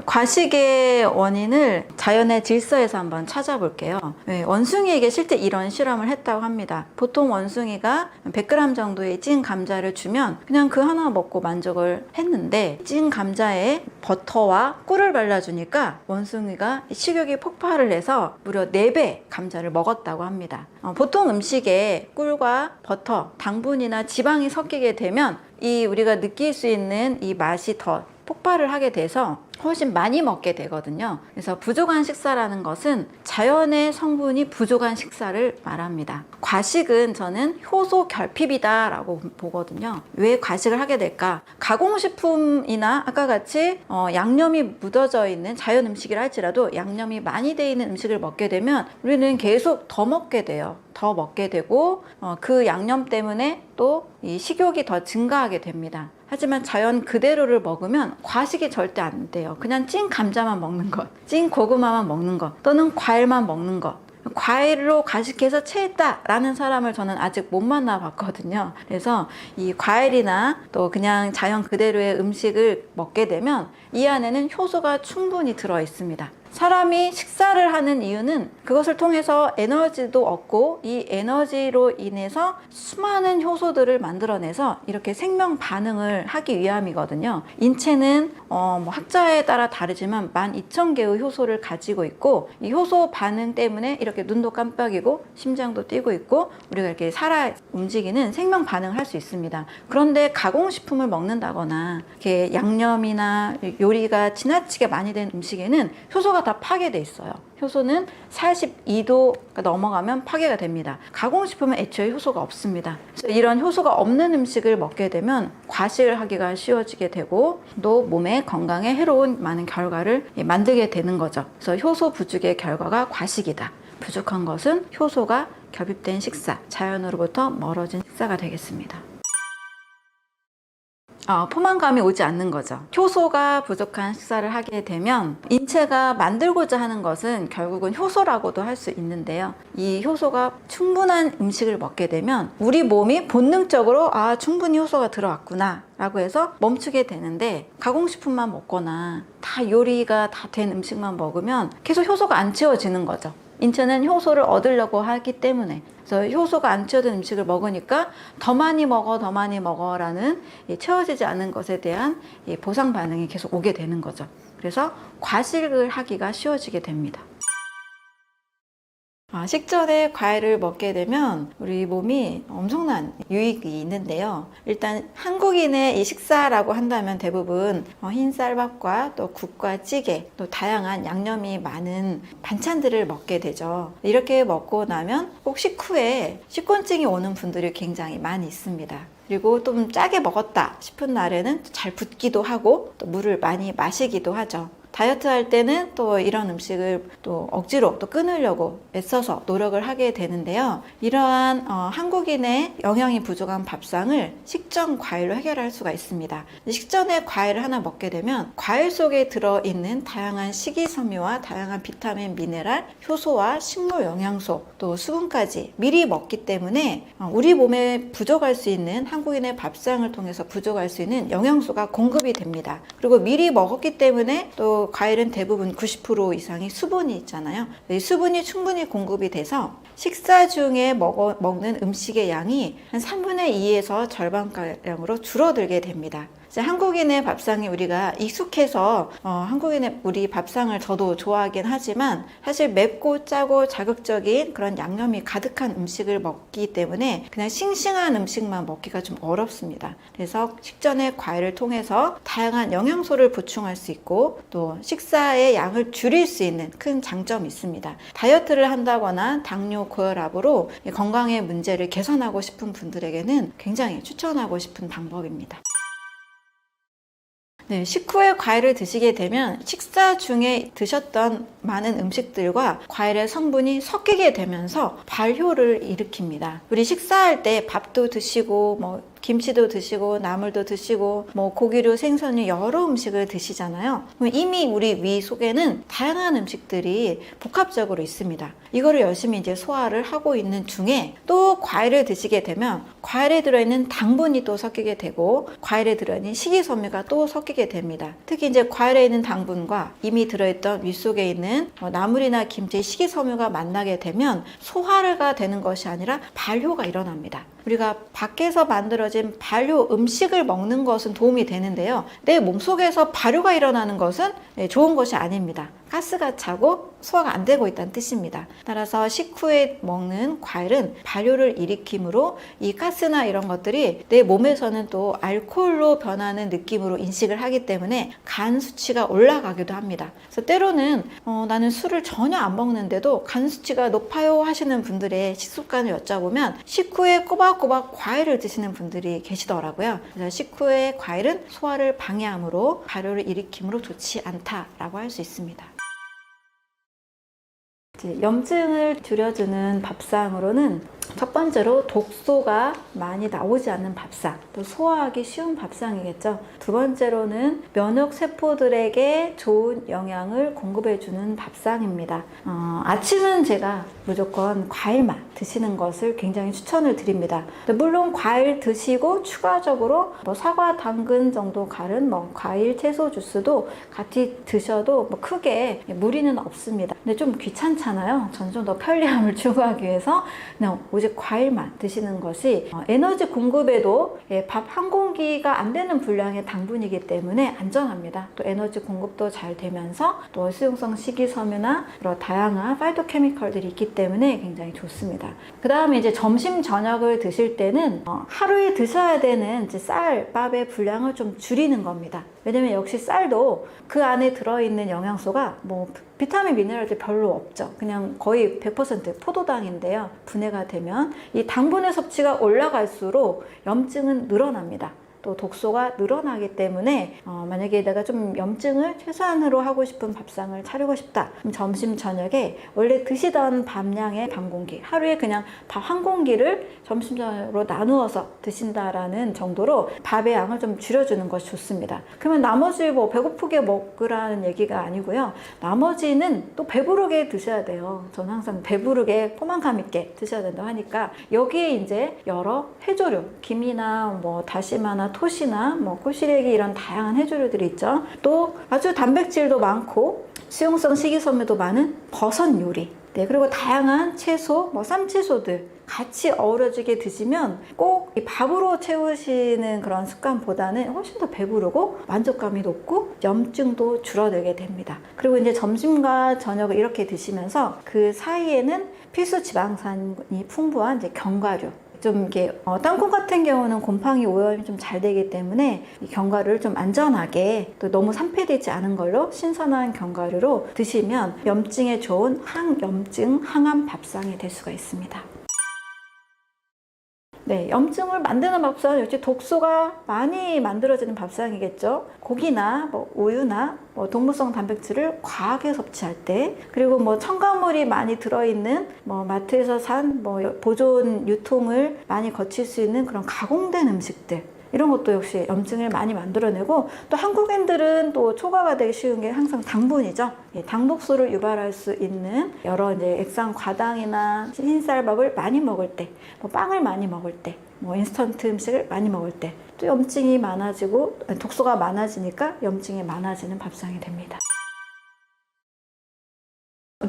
과식의 원인을 자연의 질서에서 한번 찾아볼게요. 원숭이에게 실제 이런 실험을 했다고 합니다. 보통 원숭이가 100g 정도의 찐 감자를 주면 그냥 그 하나 먹고 만족을 했는데 찐 감자에 버터와 꿀을 발라주니까 원숭이가 식욕이 폭발을 해서 무려 4배 감자를 먹었다고 합니다. 보통 음식에 꿀과 버터, 당분이나 지방이 섞이게 되면 우리가 느낄 수 있는 이 맛이 더 폭발을 하게 돼서 훨씬 많이 먹게 되거든요. 그래서 부족한 식사라는 것은 자연의 성분이 부족한 식사를 말합니다. 과식은 저는 효소 결핍이다 라고 보거든요. 왜 과식을 하게 될까? 가공식품이나 아까 같이 양념이 묻어져 있는 자연 음식이라 할지라도 양념이 많이 돼 있는 음식을 먹게 되면 우리는 계속 더 먹게 돼요. 더 먹게 되고 그 양념 때문에 또 이 식욕이 더 증가하게 됩니다. 하지만 자연 그대로를 먹으면 과식이 절대 안 돼요. 그냥 찐 감자만 먹는 것, 찐 고구마만 먹는 것, 또는 과일만 먹는 것. 과일로 과식해서 체했다라는 사람을 저는 아직 못 만나봤거든요. 그래서 이 과일이나 또 그냥 자연 그대로의 음식을 먹게 되면 이 안에는 효소가 충분히 들어 있습니다. 사람이 식사를 하는 이유는 그것을 통해서 에너지도 얻고 이 에너지로 인해서 수많은 효소들을 만들어내서 이렇게 생명 반응을 하기 위함이거든요. 인체는 학자에 따라 다르지만 12,000개의 효소를 가지고 있고 이 효소 반응 때문에 이렇게 눈도 깜빡이고 심장도 뛰고 있고 우리가 이렇게 살아 움직이는 생명 반응을 할 수 있습니다. 그런데 가공식품을 먹는다거나 이렇게 양념이나 요리가 지나치게 많이 된 음식에는 효소가 다 파괴돼 있어요. 효소는 42도가 넘어가면 파괴가 됩니다. 가공식품은 애초에 효소가 없습니다. 그래서 이런 효소가 없는 음식을 먹게 되면 과식을 하기가 쉬워지게 되고 또 몸에 건강에 해로운 많은 결과를 만들게 되는 거죠. 그래서 효소 부족의 결과가 과식이다. 부족한 것은 효소가 결핍된 식사, 자연으로부터 멀어진 식사가 되겠습니다. 포만감이 오지 않는 거죠. 효소가 부족한 식사를 하게 되면 인체가 만들고자 하는 것은 결국은 효소라고도 할 수 있는데요. 이 효소가 충분한 음식을 먹게 되면 우리 몸이 본능적으로 충분히 효소가 들어왔구나 라고 해서 멈추게 되는데 가공식품만 먹거나 다 요리가 다 된 음식만 먹으면 계속 효소가 안 채워지는 거죠. 인체는 효소를 얻으려고 하기 때문에 그래서 효소가 안 채워진 음식을 먹으니까 더 많이 먹어 라는 채워지지 않은 것에 대한 보상 반응이 계속 오게 되는 거죠. 그래서 과식을 하기가 쉬워지게 됩니다. 식전에 과일을 먹게 되면 우리 몸이 엄청난 유익이 있는데요. 일단 한국인의 이 식사라고 한다면 대부분 흰 쌀밥과 또 국과 찌개, 또 다양한 양념이 많은 반찬들을 먹게 되죠. 이렇게 먹고 나면 꼭 식후에 식곤증이 오는 분들이 굉장히 많이 있습니다. 그리고 좀 짜게 먹었다 싶은 날에는 잘 붓기도 하고 또 물을 많이 마시기도 하죠. 다이어트 할 때는 또 이런 음식을 또 억지로 또 끊으려고 애써서 노력을 하게 되는데요. 이러한 한국인의 영양이 부족한 밥상을 식전 과일로 해결할 수가 있습니다. 식전에 과일을 하나 먹게 되면 과일 속에 들어있는 다양한 식이섬유와 다양한 비타민, 미네랄, 효소와 식물 영양소, 또 수분까지 미리 먹기 때문에 우리 몸에 부족할 수 있는 한국인의 밥상을 통해서 부족할 수 있는 영양소가 공급이 됩니다. 그리고 미리 먹었기 때문에 또 과일은 대부분 90% 이상이 수분이 있잖아요. 이 수분이 충분히 공급이 돼서 식사 중에 먹는 음식의 양이 한 3분의 2에서 절반가량으로 줄어들게 됩니다. 한국인의 밥상이 우리가 익숙해서 한국인의 우리 밥상을 저도 좋아하긴 하지만 사실 맵고 짜고 자극적인 그런 양념이 가득한 음식을 먹기 때문에 그냥 싱싱한 음식만 먹기가 좀 어렵습니다. 그래서 식전에 과일을 통해서 다양한 영양소를 보충할 수 있고 또 식사의 양을 줄일 수 있는 큰 장점이 있습니다. 다이어트를 한다거나 당뇨, 고혈압으로 건강의 문제를 개선하고 싶은 분들에게는 굉장히 추천하고 싶은 방법입니다. 식후에 과일을 드시게 되면 식사 중에 드셨던 많은 음식들과 과일의 성분이 섞이게 되면서 발효를 일으킵니다. 우리 식사할 때 밥도 드시고 김치도 드시고 나물도 드시고 뭐 고기류, 생선류 여러 음식을 드시잖아요. 그럼 이미 우리 위 속에는 다양한 음식들이 복합적으로 있습니다. 이거를 열심히 이제 소화를 하고 있는 중에 또 과일을 드시게 되면 과일에 들어있는 당분이 또 섞이게 되고 과일에 들어있는 식이섬유가 또 섞이게 됩니다. 특히 이제 과일에 있는 당분과 이미 들어있던 위 속에 있는 나물이나 김치, 식이섬유가 만나게 되면 소화가 되는 것이 아니라 발효가 일어납니다. 우리가 밖에서 만들어진 발효 음식을 먹는 것은 도움이 되는데요. 내 몸속에서 발효가 일어나는 것은 좋은 것이 아닙니다. 가스가 차고 소화가 안 되고 있다는 뜻입니다. 따라서 식후에 먹는 과일은 발효를 일으키므로 이 가스나 이런 것들이 내 몸에서는 또 알코올로 변하는 느낌으로 인식을 하기 때문에 간 수치가 올라가기도 합니다. 그래서 때로는 나는 술을 전혀 안 먹는데도 간 수치가 높아요 하시는 분들의 식습관을 여쭤보면 식후에 꼬박꼬박 과일을 드시는 분들이 계시더라고요. 그래서 식후에 과일은 소화를 방해하므로 발효를 일으키므로 좋지 않다라고 할 수 있습니다. 염증을 줄여주는 밥상으로는 첫 번째로 독소가 많이 나오지 않는 밥상, 또 소화하기 쉬운 밥상이겠죠. 두 번째로는 면역 세포들에게 좋은 영양을 공급해주는 밥상입니다. 아침은 제가 무조건 과일만 드시는 것을 굉장히 추천을 드립니다. 물론 과일 드시고 추가적으로 사과, 당근 정도 갈은 과일, 채소 주스도 같이 드셔도 크게 무리는 없습니다. 근데 좀 귀찮잖아요. 저는 좀 더 편리함을 추구하기 위해서 그냥 오직 과일만 드시는 것이 에너지 공급에도 밥 한 공기가 안 되는 분량의 당분이기 때문에 안전합니다. 또 에너지 공급도 잘 되면서 또 수용성 식이섬유나 여러 다양한 파이토케미컬들이 있기 때문에 굉장히 좋습니다. 그 다음에 이제 점심 저녁을 드실 때는 하루에 드셔야 되는 쌀, 밥의 분량을 좀 줄이는 겁니다. 왜냐면 역시 쌀도 그 안에 들어있는 영양소가 비타민, 미네랄들 별로 없죠. 그냥 거의 100% 포도당인데요. 분해가 되면 이 당분의 섭취가 올라갈수록 염증은 늘어납니다. 또 독소가 늘어나기 때문에 만약에 내가 좀 염증을 최소한으로 하고 싶은 밥상을 차리고 싶다. 그럼 점심 저녁에 원래 드시던 밥량의 반 공기, 하루에 그냥 밥 한 공기를 점심 저녁으로 나누어서 드신다라는 정도로 밥의 양을 좀 줄여주는 것이 좋습니다. 그러면 나머지 배고프게 먹으라는 얘기가 아니고요. 나머지는 또 배부르게 드셔야 돼요. 저는 항상 배부르게 포만감 있게 드셔야 된다고 하니까 여기에 이제 여러 해조류, 김이나 다시마나 토시나 꼬시래기 이런 다양한 해조류들이 있죠. 또 아주 단백질도 많고 수용성 식이섬유도 많은 버섯 요리, 그리고 다양한 채소, 쌈채소들 같이 어우러지게 드시면 꼭 밥으로 채우시는 그런 습관보다는 훨씬 더 배부르고 만족감이 높고 염증도 줄어들게 됩니다. 그리고 이제 점심과 저녁을 이렇게 드시면서 그 사이에는 필수 지방산이 풍부한 이제 견과류, 좀 이렇게 땅콩 같은 경우는 곰팡이 오염이 좀 잘 되기 때문에 이 견과류를 좀 안전하게 또 너무 산패되지 않은 걸로 신선한 견과류로 드시면 염증에 좋은 항염증 항암 밥상이 될 수가 있습니다. 염증을 만드는 밥상은 역시 독소가 많이 만들어지는 밥상이겠죠. 고기나 우유나 동물성 단백질을 과하게 섭취할 때, 그리고 첨가물이 많이 들어있는 마트에서 산 보존 유통을 많이 거칠 수 있는 그런 가공된 음식들, 이런 것도 역시 염증을 많이 만들어내고, 또 한국인들은 또 초과가 되기 쉬운 게 항상 당분이죠. 당독소를 유발할 수 있는 여러 이제 액상 과당이나 흰쌀밥을 많이 먹을 때, 빵을 많이 먹을 때, 인스턴트 음식을 많이 먹을 때 또 염증이 많아지고 독소가 많아지니까 염증이 많아지는 밥상이 됩니다.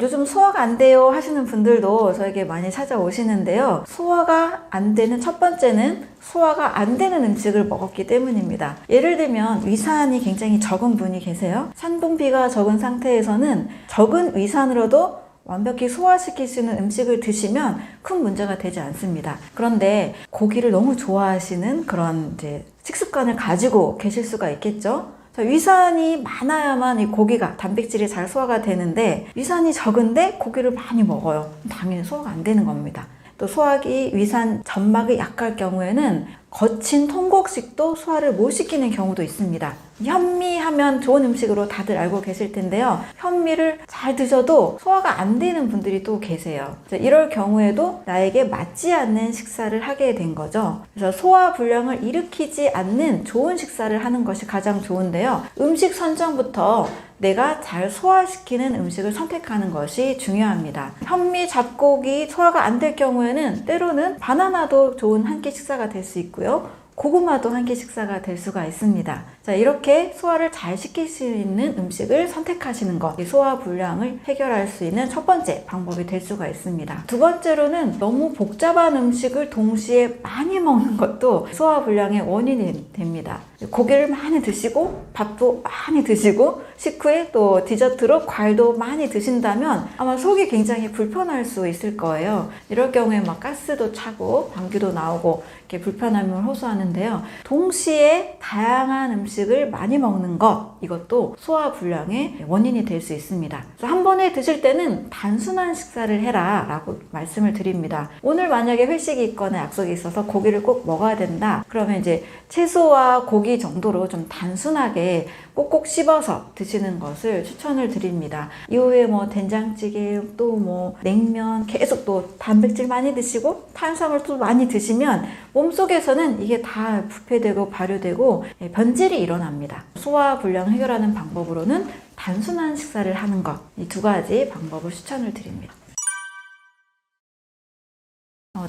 요즘 소화가 안 돼요 하시는 분들도 저에게 많이 찾아오시는데요. 소화가 안 되는 첫 번째는 소화가 안 되는 음식을 먹었기 때문입니다. 예를 들면 위산이 굉장히 적은 분이 계세요. 산분비가 적은 상태에서는 적은 위산으로도 완벽히 소화시킬 수 있는 음식을 드시면 큰 문제가 되지 않습니다. 그런데 고기를 너무 좋아하시는 그런 이제 식습관을 가지고 계실 수가 있겠죠. 위산이 많아야만 이 고기가 단백질이 잘 소화가 되는데 위산이 적은데 고기를 많이 먹어요. 당연히 소화가 안 되는 겁니다. 또 소화기 위산 점막이 약할 경우에는 거친 통곡식도 소화를 못 시키는 경우도 있습니다. 현미하면 좋은 음식으로 다들 알고 계실 텐데요. 현미를 잘 드셔도 소화가 안 되는 분들이 또 계세요. 이럴 경우에도 나에게 맞지 않는 식사를 하게 된 거죠. 그래서 소화 불량을 일으키지 않는 좋은 식사를 하는 것이 가장 좋은데요. 음식 선정부터 내가 잘 소화시키는 음식을 선택하는 것이 중요합니다. 현미, 잡곡이 소화가 안 될 경우에는 때로는 바나나도 좋은 한 끼 식사가 될 수 있고요. 고구마도 한 끼 식사가 될 수가 있습니다. 자, 이렇게 소화를 잘 시킬 수 있는 음식을 선택하시는 것, 소화 불량을 해결할 수 있는 첫 번째 방법이 될 수가 있습니다. 두 번째로는 너무 복잡한 음식을 동시에 많이 먹는 것도 소화 불량의 원인이 됩니다. 고기를 많이 드시고 밥도 많이 드시고 식후에 또 디저트로 과일도 많이 드신다면 아마 속이 굉장히 불편할 수 있을 거예요. 이럴 경우에 막 가스도 차고 방귀도 나오고 이렇게 불편함을 호소하는데요. 동시에 다양한 음식을 많이 먹는 것, 이것도 소화 불량의 원인이 될 수 있습니다. 그래서 한 번에 드실 때는 단순한 식사를 해라 라고 말씀을 드립니다. 오늘 만약에 회식이 있거나 약속이 있어서 고기를 꼭 먹어야 된다, 그러면 이제 채소와 고기 정도로 좀 단순하게 꼭꼭 씹어서 드시는 것을 추천을 드립니다. 이후에 뭐 된장찌개, 또 뭐 냉면, 계속 또 단백질 많이 드시고 탄수화물도 많이 드시면 몸속에서는 이게 다 부패되고 발효되고 변질이 일어납니다. 소화 불량 해결하는 방법으로는 단순한 식사를 하는 것, 이 두 가지 방법을 추천을 드립니다.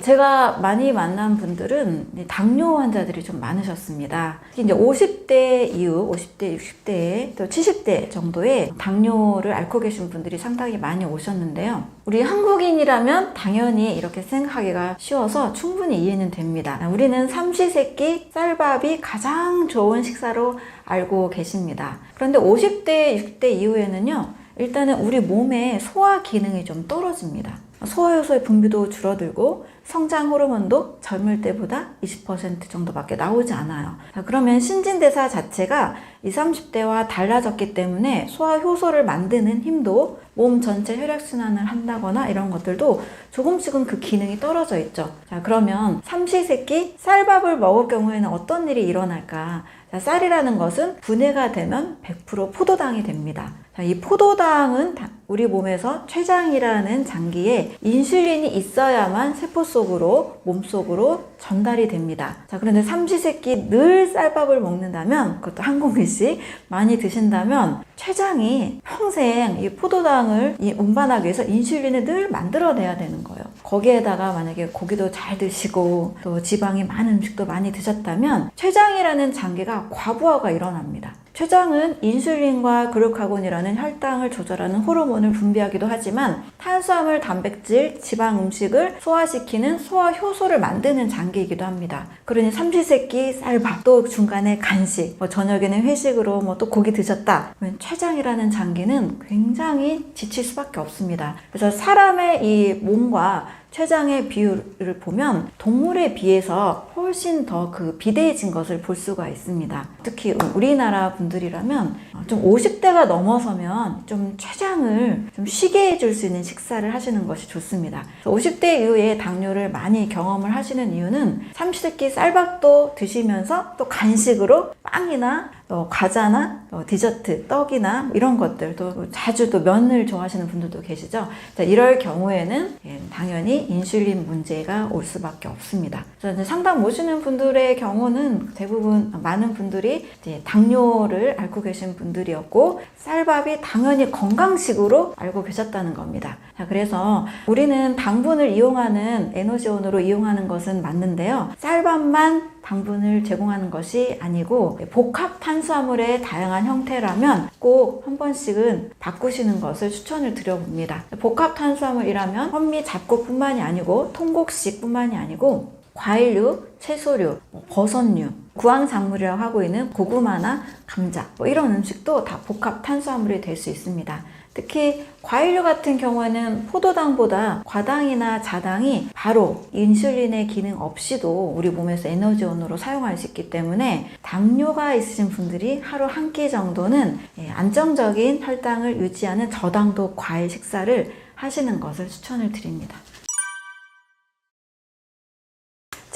제가 많이 만난 분들은 당뇨 환자들이 좀 많으셨습니다. 특히 이제 50대 이후, 50대, 60대, 또 70대 정도의 당뇨를 앓고 계신 분들이 상당히 많이 오셨는데요. 우리 한국인이라면 당연히 이렇게 생각하기가 쉬워서 충분히 이해는 됩니다. 우리는 삼시세끼 쌀밥이 가장 좋은 식사로 알고 계십니다. 그런데 50대, 60대 이후에는요, 일단은 우리 몸의 소화 기능이 좀 떨어집니다. 소화효소의 분비도 줄어들고 성장 호르몬도 젊을 때보다 20% 정도밖에 나오지 않아요. 그러면 신진대사 자체가 20, 30대와 달라졌기 때문에 소화효소를 만드는 힘도 몸 전체 혈액순환을 한다거나 이런 것들도 조금씩은 그 기능이 떨어져 있죠. 자, 그러면 삼시세끼 쌀밥을 먹을 경우에는 어떤 일이 일어날까? 자, 쌀이라는 것은 분해가 되면 100% 포도당이 됩니다. 자, 이 포도당은 우리 몸에서 췌장이라는 장기에 인슐린이 있어야만 세포 속으로, 몸속으로 전달이 됩니다. 자, 그런데 삼시세끼 늘 쌀밥을 먹는다면, 그것도 한 공기씩 많이 드신다면 췌장이 평생 이 포도당을 운반하기 위해서 인슐린을 늘 만들어내야 되는 거예요. 거기에다가 만약에 고기도 잘 드시고 또 지방이 많은 음식도 많이 드셨다면 췌장이라는 장기가 과부하가 일어납니다. 췌장은 인슐린과 글루카곤이라는 혈당을 조절하는 호르몬을 분비하기도 하지만 탄수화물, 단백질, 지방 음식을 소화시키는 소화효소를 만드는 장기이기도 합니다. 그러니 삼시세끼 쌀밥, 또 중간에 간식, 저녁에는 회식으로 또 고기 드셨다, 그러면 췌장이라는 장기는 굉장히 지칠 수밖에 없습니다. 그래서 사람의 이 몸과 췌장의 비율을 보면 동물에 비해서 훨씬 더 그 비대해진 것을 볼 수가 있습니다. 특히 우리나라 분들이라면 좀 50대가 넘어서면 좀 췌장을 좀 쉬게 해줄 수 있는 식사를 하시는 것이 좋습니다. 50대 이후에 당뇨를 많이 경험을 하시는 이유는 삼시세끼 쌀밥도 드시면서 또 간식으로 빵이나 과자나 디저트, 떡이나 이런 것들, 또 자주 또 면을 좋아하시는 분들도 계시죠. 자, 이럴 경우에는 당연히 인슐린 문제가 올 수밖에 없습니다. 그래서 상담 오시는 분들의 경우는 대부분 많은 분들이 이제 당뇨를 앓고 계신 분들이었고 쌀밥이 당연히 건강식으로 알고 계셨다는 겁니다. 자, 그래서 우리는 당분을 이용하는 에너지원으로 이용하는 것은 맞는데요. 쌀밥만 당분을 제공하는 것이 아니고 복합 탄수화물의 다양한 형태라면 꼭 한 번씩은 바꾸시는 것을 추천을 드려봅니다. 복합 탄수화물이라면 현미, 잡곡뿐만이 아니고 통곡식뿐만이 아니고 과일류, 채소류, 버섯류, 구황작물이라고 하고 있는 고구마나 감자 이런 음식도 다 복합 탄수화물이 될 수 있습니다. 특히 과일류 같은 경우에는 포도당보다 과당이나 자당이 바로 인슐린의 기능 없이도 우리 몸에서 에너지원으로 사용할 수 있기 때문에 당뇨가 있으신 분들이 하루 한 끼 정도는 안정적인 혈당을 유지하는 저당도 과일 식사를 하시는 것을 추천을 드립니다.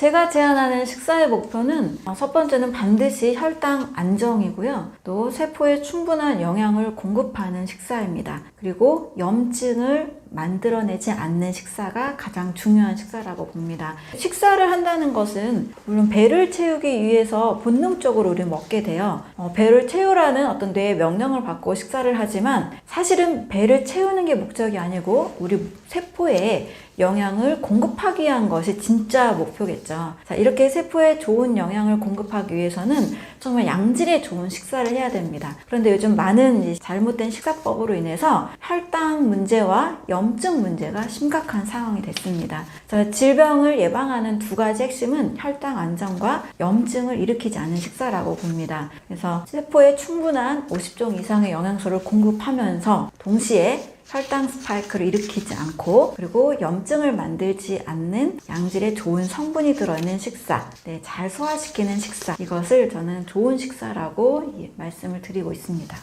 제가 제안하는 식사의 목표는 첫 번째는 반드시 혈당 안정이고요. 또 세포에 충분한 영양을 공급하는 식사입니다. 그리고 염증을 만들어내지 않는 식사가 가장 중요한 식사라고 봅니다. 식사를 한다는 것은 물론 배를 채우기 위해서 본능적으로 우리는 먹게 돼요. 배를 채우라는 어떤 뇌의 명령을 받고 식사를 하지만 사실은 배를 채우는 게 목적이 아니고 우리 세포에 영양을 공급하기 위한 것이 진짜 목표겠죠. 자, 이렇게 세포에 좋은 영양을 공급하기 위해서는 정말 양질의 좋은 식사를 해야 됩니다. 그런데 요즘 많은 잘못된 식사법으로 인해서 혈당 문제와 염증 문제가 심각한 상황이 됐습니다. 자, 질병을 예방하는 두 가지 핵심은 혈당 안정과 염증을 일으키지 않는 식사라고 봅니다. 그래서 세포에 충분한 50종 이상의 영양소를 공급하면서 동시에 혈당 스파이크를 일으키지 않고 그리고 염증을 만들지 않는 양질의 좋은 성분이 들어있는 식사, 잘 소화시키는 식사, 이것을 저는 좋은 식사라고 말씀을 드리고 있습니다.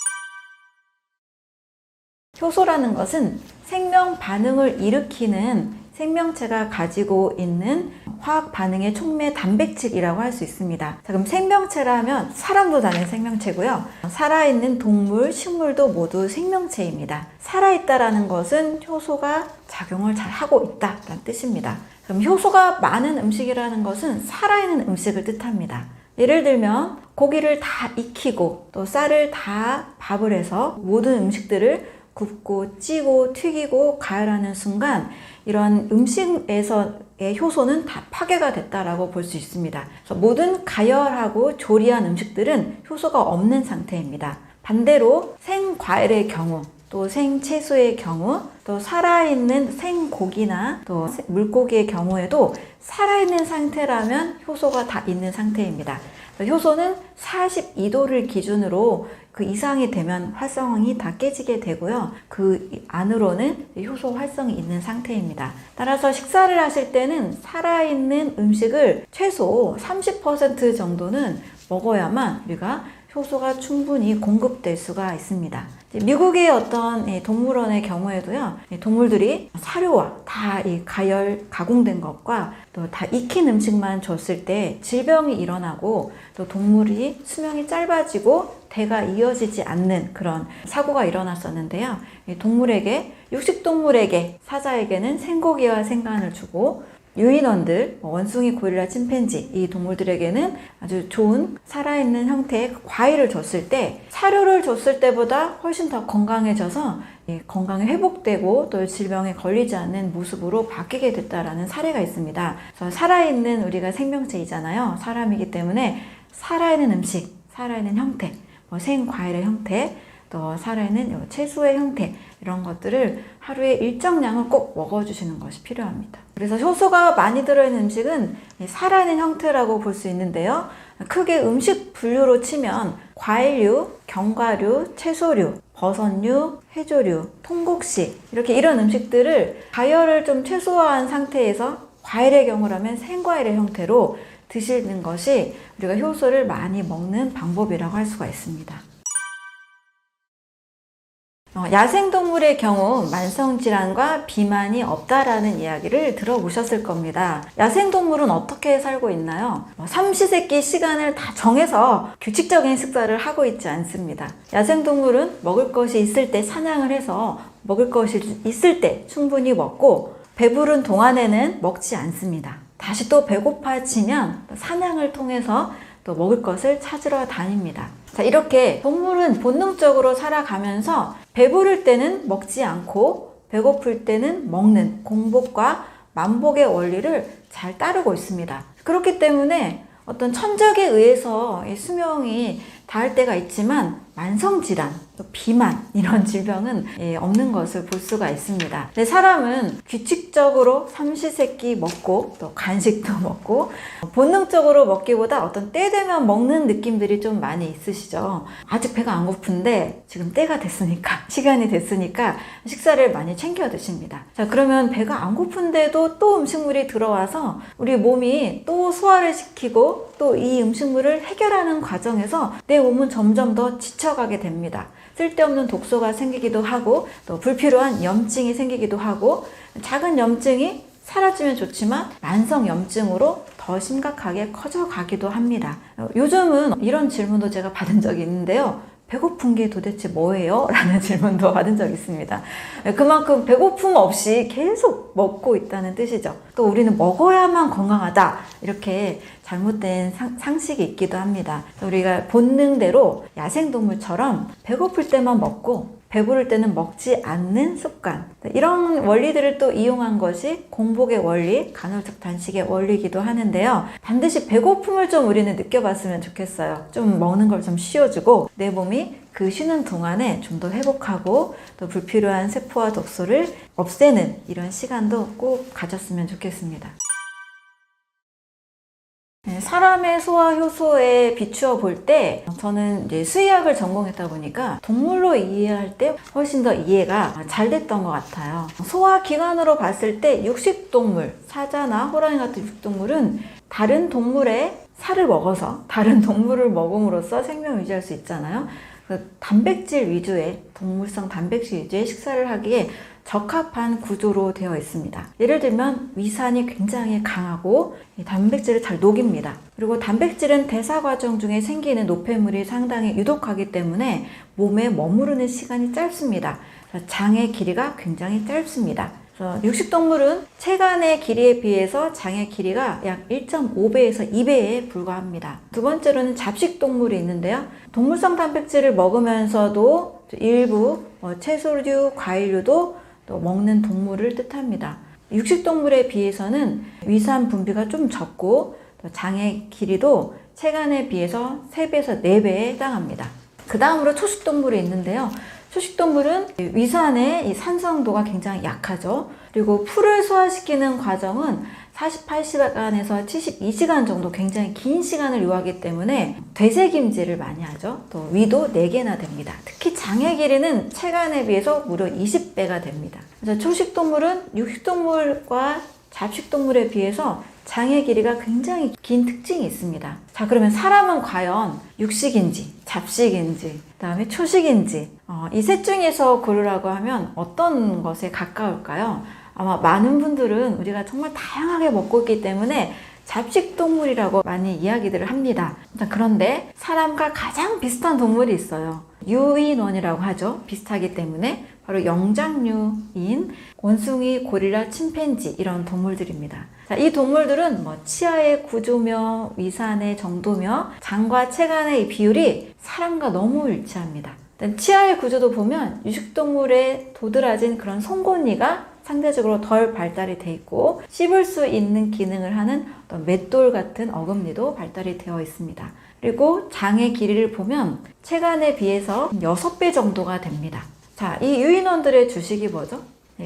효소라는 것은 생명 반응을 일으키는 생명체가 가지고 있는 화학 반응의 촉매 단백질이라고 할 수 있습니다. 자, 그럼 생명체라면 사람도 다는 생명체고요. 살아있는 동물, 식물도 모두 생명체입니다. 살아있다라는 것은 효소가 작용을 잘 하고 있다라는 뜻입니다. 그럼 효소가 많은 음식이라는 것은 살아있는 음식을 뜻합니다. 예를 들면 고기를 다 익히고 또 쌀을 다 밥을 해서 모든 음식들을 굽고 찌고 튀기고 가열하는 순간 이런 음식에서의 효소는 다 파괴가 됐다라고 볼 수 있습니다. 그래서 모든 가열하고 조리한 음식들은 효소가 없는 상태입니다. 반대로 생과일의 경우 또 생채소의 경우 또 살아있는 생고기나 또 물고기의 경우에도 살아있는 상태라면 효소가 다 있는 상태입니다. 효소는 42도를 기준으로 그 이상이 되면 활성이 다 깨지게 되고요. 그 안으로는 효소 활성이 있는 상태입니다. 따라서 식사를 하실 때는 살아있는 음식을 최소 30% 정도는 먹어야만 우리가 효소가 충분히 공급될 수가 있습니다. 미국의 어떤 동물원의 경우에도요, 동물들이 사료와 다 이 가열, 가공된 것과 또 다 익힌 음식만 줬을 때 질병이 일어나고 또 동물이 수명이 짧아지고 대가 이어지지 않는 그런 사고가 일어났었는데요. 동물에게, 육식동물에게, 사자에게는 생고기와 생간을 주고 유인원들, 원숭이, 고릴라, 침팬지 이 동물들에게는 아주 좋은 살아있는 형태의 과일을 줬을 때 사료를 줬을 때보다 훨씬 더 건강해져서 건강이 회복되고 또 질병에 걸리지 않는 모습으로 바뀌게 됐다라는 사례가 있습니다. 그래서 살아있는 우리가 생명체이잖아요. 사람이기 때문에 살아있는 음식, 살아있는 형태, 생과일의 형태, 또 살아있는 채소의 형태 이런 것들을 하루에 일정량을 꼭 먹어주시는 것이 필요합니다. 그래서 효소가 많이 들어있는 음식은 살아있는 형태라고 볼 수 있는데요. 크게 음식 분류로 치면 과일류, 견과류, 채소류, 버섯류, 해조류, 통곡식 이런 음식들을 가열을 좀 최소화한 상태에서 과일의 경우라면 생과일의 형태로 드시는 것이 우리가 효소를 많이 먹는 방법이라고 할 수가 있습니다. 야생동물의 경우 만성질환과 비만이 없다라는 이야기를 들어보셨을 겁니다. 야생동물은 어떻게 살고 있나요? 삼시세끼 시간을 다 정해서 규칙적인 식사를 하고 있지 않습니다. 야생동물은 먹을 것이 있을 때 사냥을 해서 먹을 것이 있을 때 충분히 먹고 배부른 동안에는 먹지 않습니다. 다시 또 배고파지면 사냥을 통해서 또 먹을 것을 찾으러 다닙니다. 자, 이렇게 동물은 본능적으로 살아가면서 배부를 때는 먹지 않고 배고플 때는 먹는 공복과 만복의 원리를 잘 따르고 있습니다. 그렇기 때문에 어떤 천적에 의해서 수명이 닿을 때가 있지만 만성질환, 비만 이런 질병은 없는 것을 볼 수가 있습니다. 근데 사람은 규칙적으로 삼시세끼 먹고 또 간식도 먹고 본능적으로 먹기보다 어떤 때 되면 먹는 느낌들이 좀 많이 있으시죠. 아직 배가 안 고픈데 지금 때가 됐으니까 시간이 됐으니까 식사를 많이 챙겨 드십니다. 자, 그러면 배가 안 고픈데도 또 음식물이 들어와서 우리 몸이 또 소화를 시키고 또 이 음식물을 해결하는 과정에서 내 몸은 점점 더 지쳐가게 됩니다. 쓸데없는 독소가 생기기도 하고 또 불필요한 염증이 생기기도 하고 작은 염증이 사라지면 좋지만 만성 염증으로 더 더 심각하게 커져가기도 합니다. 요즘은 이런 질문도 제가 받은 적이 있는데요. 배고픈 게 도대체 뭐예요? 라는 질문도 받은 적이 있습니다. 그만큼 배고픔 없이 계속 먹고 있다는 뜻이죠. 또 우리는 먹어야만 건강하다, 이렇게 잘못된 상식이 있기도 합니다. 우리가 본능대로 야생동물처럼 배고플 때만 먹고 배부를 때는 먹지 않는 습관, 이런 원리들을 또 이용한 것이 공복의 원리, 간헐적 단식의 원리이기도 하는데요. 반드시 배고픔을 좀 우리는 느껴봤으면 좋겠어요. 좀 먹는 걸 좀 쉬어주고 내 몸이 그 쉬는 동안에 좀 더 회복하고 또 불필요한 세포와 독소를 없애는 이런 시간도 꼭 가졌으면 좋겠습니다. 사람의 소화 효소에 비추어 볼 때 저는 이제 수의학을 전공했다 보니까 동물로 이해할 때 훨씬 더 이해가 잘 됐던 것 같아요. 소화기관으로 봤을 때 육식동물, 사자나 호랑이 같은 육식동물은 다른 동물의 살을 먹어서 다른 동물을 먹음으로써 생명을 유지할 수 있잖아요. 단백질 위주의, 동물성 단백질 위주의 식사를 하기에 적합한 구조로 되어 있습니다. 예를 들면 위산이 굉장히 강하고 단백질을 잘 녹입니다. 그리고 단백질은 대사 과정 중에 생기는 노폐물이 상당히 유독하기 때문에 몸에 머무르는 시간이 짧습니다. 장의 길이가 굉장히 짧습니다. 육식동물은 체간의 길이에 비해서 장의 길이가 약 1.5배에서 2배에 불과합니다. 두 번째로는 잡식동물이 있는데요. 동물성 단백질을 먹으면서도 일부 채소류, 과일류도 또 먹는 동물을 뜻합니다. 육식동물에 비해서는 위산 분비가 좀 적고 또 장의 길이도 체간에 비해서 3배에서 4배에 해당합니다. 그 다음으로 초식동물이 있는데요. 초식동물은 위산의 이 산성도가 굉장히 약하죠. 그리고 풀을 소화시키는 과정은 48시간에서 72시간 정도 굉장히 긴 시간을 요하기 때문에 되새김질을 많이 하죠. 또 위도 4개나 됩니다. 특히 장의 길이는 체간에 비해서 무려 20배가 됩니다. 그래서 초식동물은 육식동물과 잡식동물에 비해서 장의 길이가 굉장히 긴 특징이 있습니다. 자, 그러면 사람은 과연 육식인지 잡식인지 그 다음에 초식인지 이 셋 중에서 고르라고 하면 어떤 것에 가까울까요? 아마 많은 분들은 우리가 정말 다양하게 먹고 있기 때문에 잡식동물이라고 많이 이야기들을 합니다. 그런데 사람과 가장 비슷한 동물이 있어요. 유인원이라고 하죠. 비슷하기 때문에 바로 영장류인 원숭이, 고릴라, 침팬지 이런 동물들입니다. 자, 이 동물들은 치아의 구조며 위산의 정도며 장과 체간의 이 비율이 사람과 너무 일치합니다. 치아의 구조도 보면 육식동물의 도드라진 그런 송곳니가 상대적으로 덜 발달이 돼 있고 씹을 수 있는 기능을 하는 어떤 맷돌 같은 어금니도 발달이 되어 있습니다. 그리고 장의 길이를 보면 체간에 비해서 6배 정도가 됩니다. 자, 이 유인원들의 주식이 뭐죠?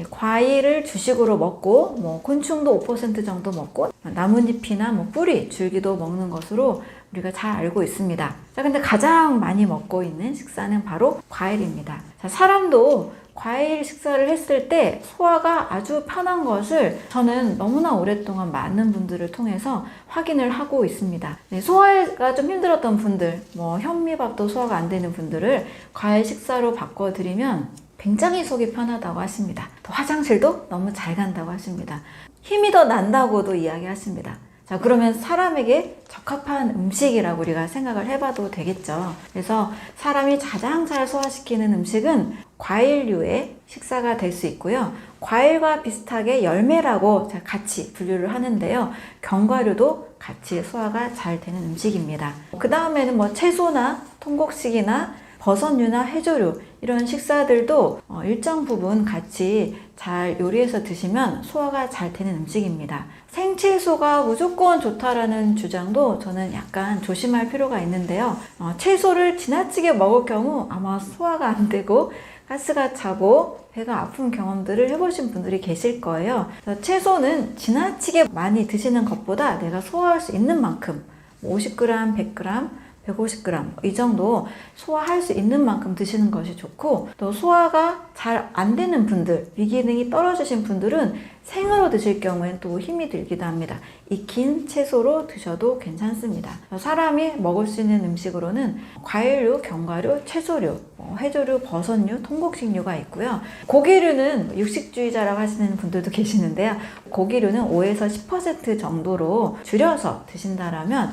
과일을 주식으로 먹고 곤충도 5% 정도 먹고 나뭇잎이나 뿌리, 줄기도 먹는 것으로 우리가 잘 알고 있습니다. 자, 근데 가장 많이 먹고 있는 식사는 바로 과일입니다. 자, 사람도 과일 식사를 했을 때 소화가 아주 편한 것을 저는 너무나 오랫동안 많은 분들을 통해서 확인을 하고 있습니다. 소화가 좀 힘들었던 분들, 현미밥도 소화가 안 되는 분들을 과일 식사로 바꿔드리면 굉장히 속이 편하다고 하십니다. 또 화장실도 너무 잘 간다고 하십니다. 힘이 더 난다고도 이야기하십니다. 자, 그러면 사람에게 적합한 음식이라고 우리가 생각을 해봐도 되겠죠. 그래서 사람이 가장 잘 소화시키는 음식은 과일류의 식사가 될 수 있고요. 과일과 비슷하게 열매라고 같이 분류를 하는데요. 견과류도 같이 소화가 잘 되는 음식입니다. 그 다음에는 채소나 통곡식이나 버섯류나 해조류 이런 식사들도 일정 부분 같이 잘 요리해서 드시면 소화가 잘 되는 음식입니다. 생채소가 무조건 좋다라는 주장도 저는 약간 조심할 필요가 있는데요. 채소를 지나치게 먹을 경우 아마 소화가 안 되고 가스가 차고 배가 아픈 경험들을 해보신 분들이 계실 거예요. 채소는 지나치게 많이 드시는 것보다 내가 소화할 수 있는 만큼 50g, 100g 150g 이 정도 소화할 수 있는 만큼 드시는 것이 좋고, 또 소화가 잘 안 되는 분들, 위기능이 떨어지신 분들은 생으로 드실 경우엔 또 힘이 들기도 합니다. 익힌 채소로 드셔도 괜찮습니다. 사람이 먹을 수 있는 음식으로는 과일류, 견과류, 채소류, 해조류, 버섯류, 통곡식류가 있고요. 고기류는 육식주의자라고 하시는 분들도 계시는데요. 고기류는 5에서 10% 정도로 줄여서 드신다라면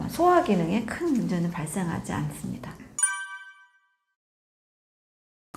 소화 기능에 큰 문제는 발생하지 않습니다.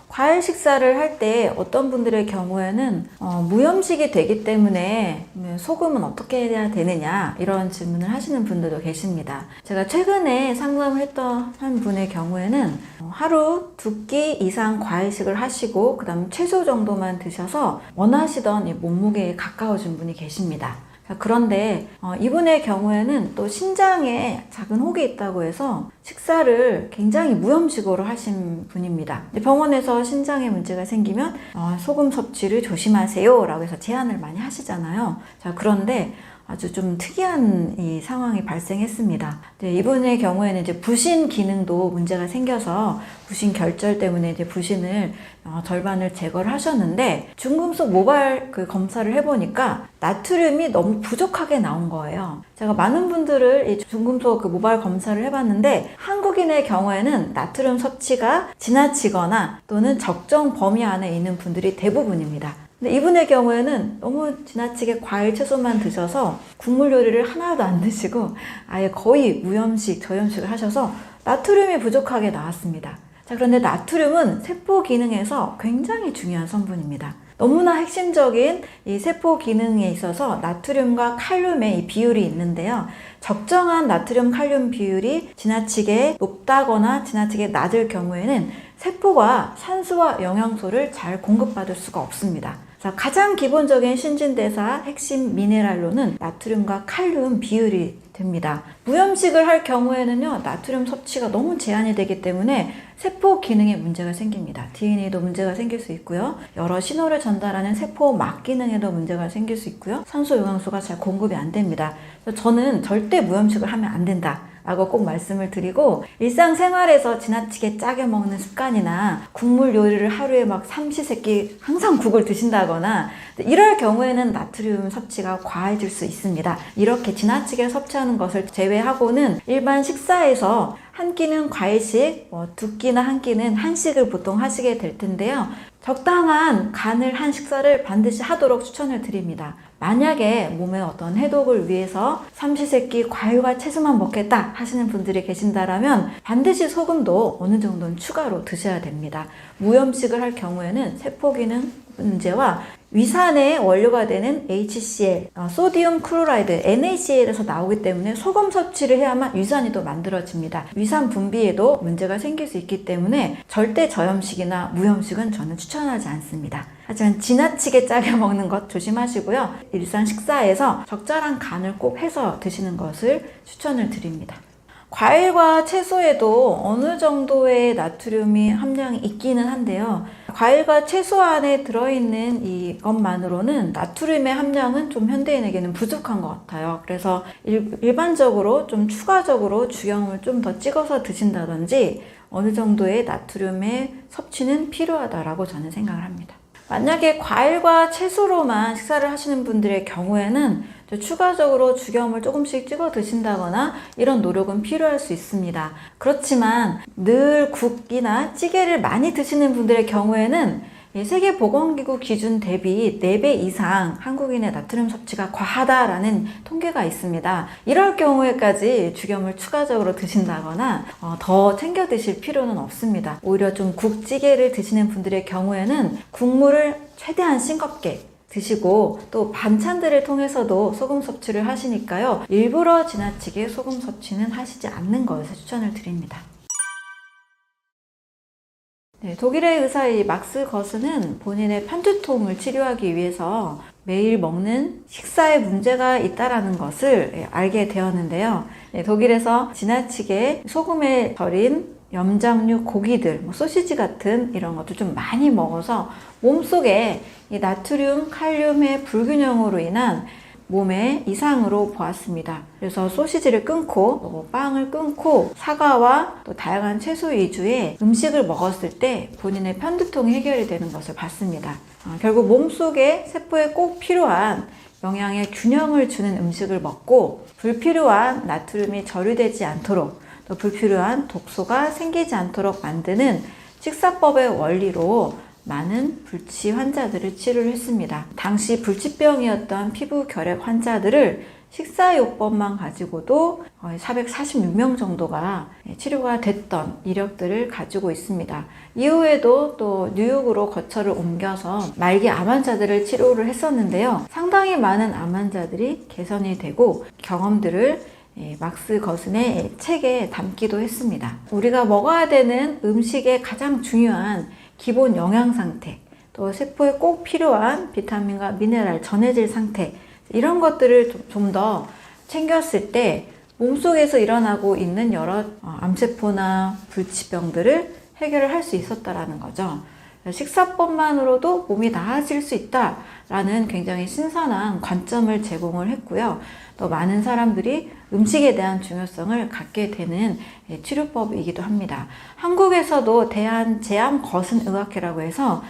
과일 식사를 할 때 어떤 분들의 경우에는 무염식이 되기 때문에 소금은 어떻게 해야 되느냐, 이런 질문을 하시는 분들도 계십니다. 제가 최근에 상담을 했던 한 분의 경우에는 하루 2끼 이상 과일식을 하시고 그 다음 채소 정도만 드셔서 원하시던 이 몸무게에 가까워진 분이 계십니다. 그런데 이분의 경우에는 또 신장에 작은 혹이 있다고 해서 식사를 굉장히 무염식으로 하신 분입니다. 병원에서 신장에 문제가 생기면 소금 섭취를 조심하세요 라고 해서 제안을 많이 하시잖아요. 자, 그런데 아주 좀 특이한 이 상황이 발생했습니다. 이분의 경우에는 이제 부신 기능도 문제가 생겨서 부신 결절 때문에 이제 부신을 절반을 제거를 하셨는데, 중금속 모발 검사를 해보니까 나트륨이 너무 부족하게 나온 거예요. 제가 많은 분들을 이 중금속 모발 검사를 해봤는데, 한국인의 경우에는 나트륨 섭취가 지나치거나 또는 적정 범위 안에 있는 분들이 대부분입니다. 근데 이분의 경우에는 너무 지나치게 과일, 채소만 드셔서 국물 요리를 하나도 안 드시고 아예 거의 무염식, 저염식을 하셔서 나트륨이 부족하게 나왔습니다. 자, 그런데 나트륨은 세포 기능에서 굉장히 중요한 성분입니다. 너무나 핵심적인 이 세포 기능에 있어서 나트륨과 칼륨의 이 비율이 있는데요. 적정한 나트륨 칼륨 비율이 지나치게 높다거나 지나치게 낮을 경우에는 세포가 산소와 영양소를 잘 공급받을 수가 없습니다. 자, 가장 기본적인 신진대사 핵심 미네랄로는 나트륨과 칼륨 비율이 됩니다. 무염식을 할 경우에는요, 나트륨 섭취가 너무 제한이 되기 때문에 세포 기능에 문제가 생깁니다. DNA도 문제가 생길 수 있고요. 여러 신호를 전달하는 세포막 기능에도 문제가 생길 수 있고요. 산소 영양소가 잘 공급이 안 됩니다. 저는 절대 무염식을 하면 안 된다 라고 꼭 말씀을 드리고, 일상생활에서 지나치게 짜게 먹는 습관이나 국물 요리를 하루에 막 삼시세끼 항상 국을 드신다거나 이럴 경우에는 나트륨 섭취가 과해질 수 있습니다. 이렇게 지나치게 섭취하는 것을 제외하고는 일반 식사에서 한 끼는 과일식, 2끼나 한 끼는 한식을 보통 하시게 될 텐데요. 적당한 간을 한 식사를 반드시 하도록 추천을 드립니다. 만약에 몸에 어떤 해독을 위해서 삼시세끼 과일과 채소만 먹겠다 하시는 분들이 계신다라면 반드시 소금도 어느 정도는 추가로 드셔야 됩니다. 무염식을 할 경우에는 세포 기능 문제와 위산의 원료가 되는 HCl, 소디움 클로라이드, NaCl에서 나오기 때문에 소금 섭취를 해야만 위산이 또 만들어집니다. 위산 분비에도 문제가 생길 수 있기 때문에 절대 저염식이나 무염식은 저는 추천하지 않습니다. 하지만 지나치게 짜게 먹는 것 조심하시고요. 일상 식사에서 적절한 간을 꼭 해서 드시는 것을 추천을 드립니다. 과일과 채소에도 어느 정도의 나트륨이 함량이 있기는 한데요. 과일과 채소 안에 들어있는 이것만으로는 나트륨의 함량은 좀 현대인에게는 부족한 것 같아요. 그래서 일반적으로 좀 추가적으로 주경을 좀 더 찍어서 드신다든지 어느 정도의 나트륨의 섭취는 필요하다라고 저는 생각을 합니다. 만약에 과일과 채소로만 식사를 하시는 분들의 경우에는 추가적으로 죽염을 조금씩 찍어 드신다거나 이런 노력은 필요할 수 있습니다. 그렇지만 늘 국이나 찌개를 많이 드시는 분들의 경우에는 세계보건기구 기준 대비 4배 이상 한국인의 나트륨 섭취가 과하다라는 통계가 있습니다. 이럴 경우에까지 죽염을 추가적으로 드신다거나 더 챙겨 드실 필요는 없습니다. 오히려 좀 국찌개를 드시는 분들의 경우에는 국물을 최대한 싱겁게 드시고 또 반찬들을 통해서도 소금 섭취를 하시니까요. 일부러 지나치게 소금 섭취는 하시지 않는 것을 추천을 드립니다. 네, 독일의 의사 막스 거스는 본인의 편두통을 치료하기 위해서 매일 먹는 식사에 문제가 있다는 것을 알게 되었는데요. 네, 독일에서 지나치게 소금에 절인 염장류 고기들, 소시지 같은 이런 것도 좀 많이 먹어서 몸속에 이 나트륨, 칼륨의 불균형으로 인한 몸에 이상으로 보았습니다. 그래서 소시지를 끊고 빵을 끊고 사과와 또 다양한 채소 위주의 음식을 먹었을 때 본인의 편두통이 해결이 되는 것을 봤습니다. 결국 몸속에 세포에 꼭 필요한 영양의 균형을 주는 음식을 먹고 불필요한 나트륨이 저류되지 않도록 또 불필요한 독소가 생기지 않도록 만드는 식사법의 원리로 많은 불치 환자들을 치료를 했습니다. 당시 불치병이었던 피부 결핵 환자들을 식사요법만 가지고도 거의 446명 정도가 치료가 됐던 이력들을 가지고 있습니다. 이후에도 또 뉴욕으로 거처를 옮겨서 말기 암 환자들을 치료를 했었는데요. 상당히 많은 암 환자들이 개선이 되고 경험들을 막스 거슨의 책에 담기도 했습니다. 우리가 먹어야 되는 음식의 가장 중요한 기본 영양 상태, 또 세포에 꼭 필요한 비타민과 미네랄, 전해질 상태, 이런 것들을 좀 더 챙겼을 때 몸속에서 일어나고 있는 여러 암세포나 불치병들을 해결을 할 수 있었다라는 거죠. 식사법만으로도 몸이 나아질 수 있다라는 굉장히 신선한 관점을 제공을 했고요. 또 많은 사람들이 음식에 대한 중요성을 갖게 되는 치료법이기도 합니다. 한국에서도 대한제암거슴의학회라고 해서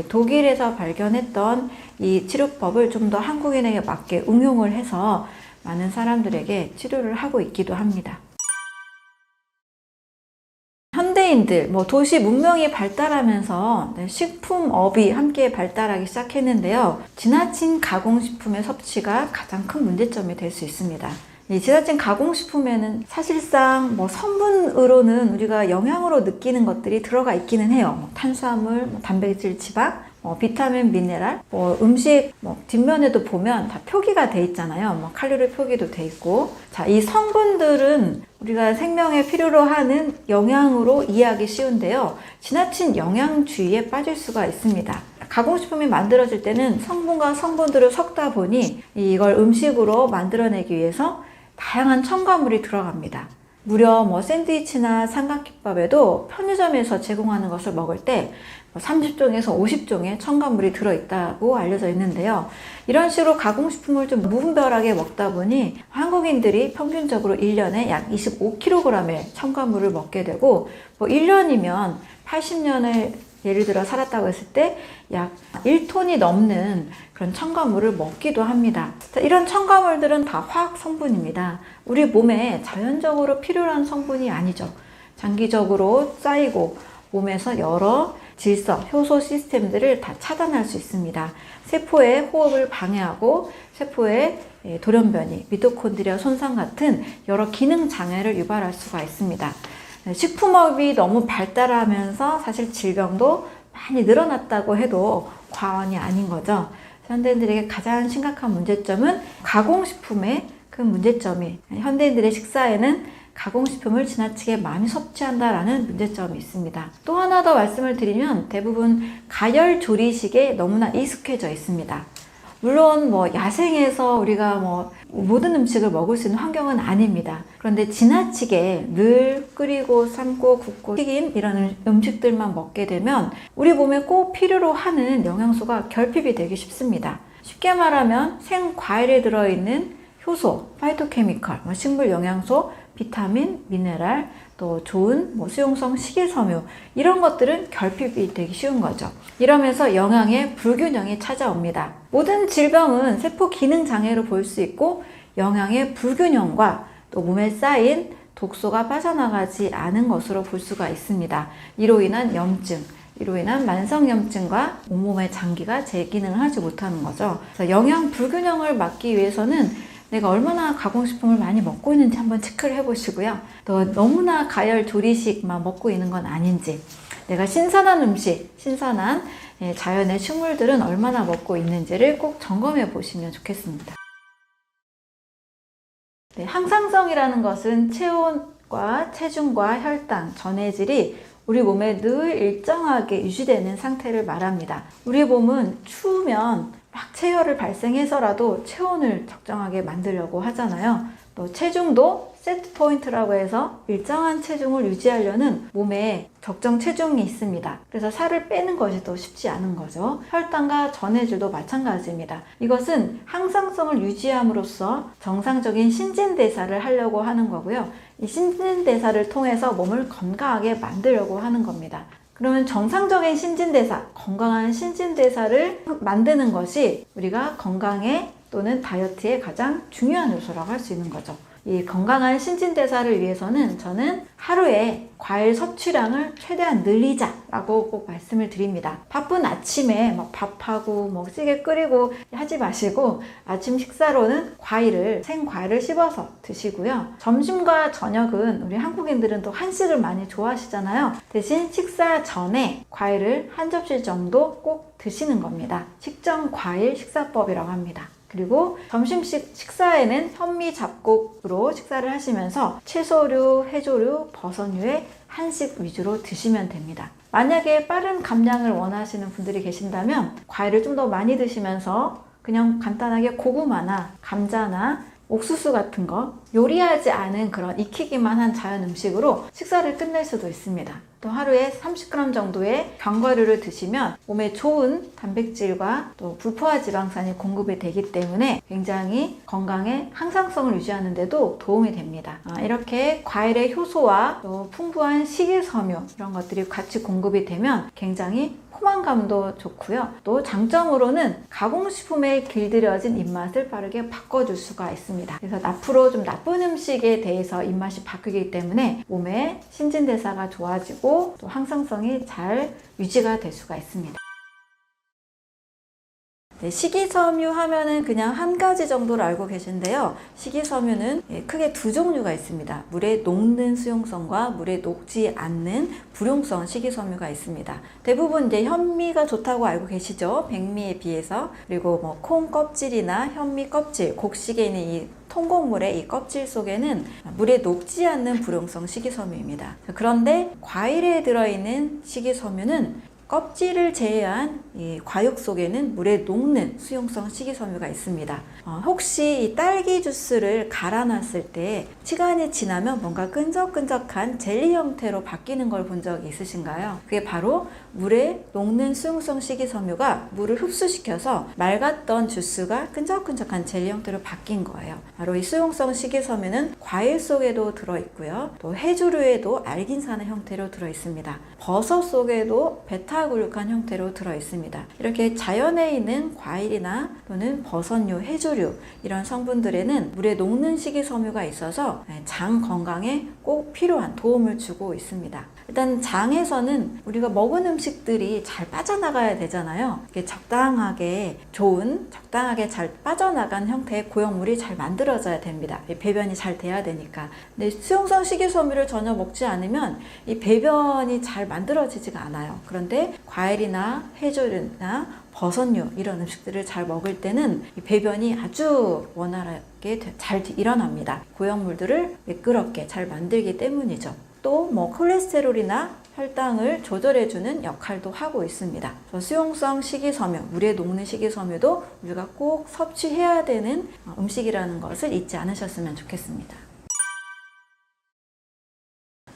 독일에서 발견했던 이 치료법을 좀 더 한국인에게 맞게 응용을 해서 많은 사람들에게 치료를 하고 있기도 합니다. 현대인들, 도시 문명이 발달하면서 식품업이 함께 발달하기 시작했는데요. 지나친 가공식품의 섭취가 가장 큰 문제점이 될 수 있습니다. 이 지나친 가공식품에는 사실상 성분으로는 우리가 영양으로 느끼는 것들이 들어가 있기는 해요. 탄수화물, 단백질, 지방, 비타민, 미네랄, 음식 뒷면에도 보면 다 표기가 돼 있잖아요. 칼로리 표기도 돼 있고. 자, 이 성분들은 우리가 생명에 필요로 하는 영양으로 이해하기 쉬운데요. 지나친 영양주의에 빠질 수가 있습니다. 가공식품이 만들어질 때는 성분과 성분들을 섞다 보니 이걸 음식으로 만들어내기 위해서 다양한 첨가물이 들어갑니다. 무려 샌드위치나 삼각김밥에도 편의점에서 제공하는 것을 먹을 때 30종에서 50종의 첨가물이 들어있다고 알려져 있는데요. 이런 식으로 가공식품을 좀 무분별하게 먹다 보니 한국인들이 평균적으로 1년에 약 25kg의 첨가물을 먹게 되고 1년이면 80년을 예를 들어 살았다고 했을 때 약 1톤이 넘는 그런 첨가물을 먹기도 합니다. 이런 첨가물들은 다 화학 성분입니다. 우리 몸에 자연적으로 필요한 성분이 아니죠. 장기적으로 쌓이고 몸에서 여러 질서, 효소 시스템들을 다 차단할 수 있습니다. 세포의 호흡을 방해하고 세포의 돌연변이, 미토콘드리아 손상 같은 여러 기능 장애를 유발할 수가 있습니다. 식품업이 너무 발달하면서 사실 질병도 많이 늘어났다고 해도 과언이 아닌 거죠. 현대인들에게 가장 심각한 문제점은 가공식품의 큰 문제점이, 현대인들의 식사에는 가공식품을 지나치게 많이 섭취한다라는 문제점이 있습니다. 또 하나 더 말씀을 드리면 대부분 가열 조리식에 너무나 익숙해져 있습니다. 물론 야생에서 우리가 모든 음식을 먹을 수 있는 환경은 아닙니다. 그런데 지나치게 늘 끓이고 삶고 굽고 튀긴 이런 음식들만 먹게 되면 우리 몸에 꼭 필요로 하는 영양소가 결핍이 되기 쉽습니다. 쉽게 말하면 생과일에 들어있는 효소, 파이토케미컬, 식물 영양소, 비타민, 미네랄, 또 좋은 수용성 식이섬유, 이런 것들은 결핍이 되기 쉬운 거죠. 이러면서 영양의 불균형이 찾아옵니다. 모든 질병은 세포 기능 장애로 볼 수 있고 영양의 불균형과 또 몸에 쌓인 독소가 빠져나가지 않은 것으로 볼 수가 있습니다. 이로 인한 염증, 이로 인한 만성염증과 온몸의 장기가 재기능을 하지 못하는 거죠. 그래서 영양 불균형을 막기 위해서는 내가 얼마나 가공식품을 많이 먹고 있는지 한번 체크를 해보시고요. 또 너무나 가열 조리식만 먹고 있는 건 아닌지, 내가 신선한 음식, 신선한 자연의 식물들은 얼마나 먹고 있는지를 꼭 점검해 보시면 좋겠습니다. 항상성이라는 것은 체온과 체중과 혈당, 전해질이 우리 몸에 늘 일정하게 유지되는 상태를 말합니다. 우리 몸은 추우면 막 체열을 발생해서라도 체온을 적정하게 만들려고 하잖아요. 또 체중도 세트 포인트라고 해서 일정한 체중을 유지하려는 몸에 적정 체중이 있습니다. 그래서 살을 빼는 것이 더 쉽지 않은 거죠. 혈당과 전해질도 마찬가지입니다. 이것은 항상성을 유지함으로써 정상적인 신진대사를 하려고 하는 거고요. 이 신진대사를 통해서 몸을 건강하게 만들려고 하는 겁니다. 그러면 정상적인 신진대사, 건강한 신진대사를 만드는 것이 우리가 건강에 또는 다이어트에 가장 중요한 요소라고 할 수 있는 거죠. 이 건강한 신진대사를 위해서는 저는 하루에 과일 섭취량을 최대한 늘리자라고 꼭 말씀을 드립니다. 바쁜 아침에 막 밥하고 뭐 찌개 끓이고 하지 마시고 아침 식사로는 생과일을 씹어서 드시고요. 점심과 저녁은 우리 한국인들은 또 한식을 많이 좋아하시잖아요. 대신 식사 전에 과일을 한 접시 정도 꼭 드시는 겁니다. 식전 과일 식사법이라고 합니다. 그리고 점심 식사에는 현미 잡곡으로 식사를 하시면서 채소류, 해조류, 버섯류의 한식 위주로 드시면 됩니다. 만약에 빠른 감량을 원하시는 분들이 계신다면 과일을 좀 더 많이 드시면서 그냥 간단하게 고구마나 감자나 옥수수 같은 거 요리하지 않은 그런 익히기만 한 자연 음식으로 식사를 끝낼 수도 있습니다. 또 하루에 30g 정도의 견과류를 드시면 몸에 좋은 단백질과 또 불포화 지방산이 공급이 되기 때문에 굉장히 건강의 항상성을 유지하는 데도 도움이 됩니다. 이렇게 과일의 효소와 또 풍부한 식이섬유 이런 것들이 같이 공급이 되면 굉장히 포만감도 좋고요. 또 장점으로는 가공식품에 길들여진 입맛을 빠르게 바꿔줄 수가 있습니다. 그래서 앞으로 좀 나쁜 음식에 대해서 입맛이 바뀌기 때문에 몸의 신진대사가 좋아지고 또 항상성이 잘 유지가 될 수가 있습니다. 네, 식이섬유 하면은 그냥 한 가지 정도로 알고 계신데요. 식이섬유는 크게 두 종류가 있습니다. 물에 녹는 수용성과 물에 녹지 않는 불용성 식이섬유가 있습니다. 대부분 이제 현미가 좋다고 알고 계시죠? 백미에 비해서. 그리고 뭐 콩 껍질이나 현미 껍질, 곡식에 있는 이 통곡물의 이 껍질 속에는 물에 녹지 않는 불용성 식이섬유입니다. 그런데 과일에 들어있는 식이섬유는 껍질을 제외한 이 과육 속에는 물에 녹는 수용성 식이섬유가 있습니다. 혹시 이 딸기 주스를 갈아놨을 때 시간이 지나면 뭔가 끈적끈적한 젤리 형태로 바뀌는 걸 본 적이 있으신가요? 그게 바로 물에 녹는 수용성 식이섬유가 물을 흡수시켜서 맑았던 주스가 끈적끈적한 젤리 형태로 바뀐 거예요. 바로 이 수용성 식이섬유는 과일 속에도 들어있고요. 또 해조류에도 알긴산의 형태로 들어있습니다. 버섯 속에도 베타글루칸 형태로 들어있습니다. 이렇게 자연에 있는 과일이나 또는 버섯류, 해조류 이런 성분들에는 물에 녹는 식이섬유가 있어서 장 건강에 꼭 필요한 도움을 주고 있습니다. 일단 장에서는 우리가 먹은 음식들이 잘 빠져나가야 되잖아요. 이게 적당하게 잘 빠져나간 형태의 고형물이 잘 만들어져야 됩니다. 배변이 잘 돼야 되니까. 근데 수용성 식이섬유를 전혀 먹지 않으면 이 배변이 잘 만들어지지가 않아요. 그런데 과일이나 해조류나 버섯류 이런 음식들을 잘 먹을 때는 이 배변이 아주 원활하게 잘 일어납니다. 고형물들을 매끄럽게 잘 만들기 때문이죠. 또 뭐 콜레스테롤이나 혈당을 조절해주는 역할도 하고 있습니다. 수용성 식이섬유, 물에 녹는 식이섬유도 우리가 꼭 섭취해야 되는 음식이라는 것을 잊지 않으셨으면 좋겠습니다.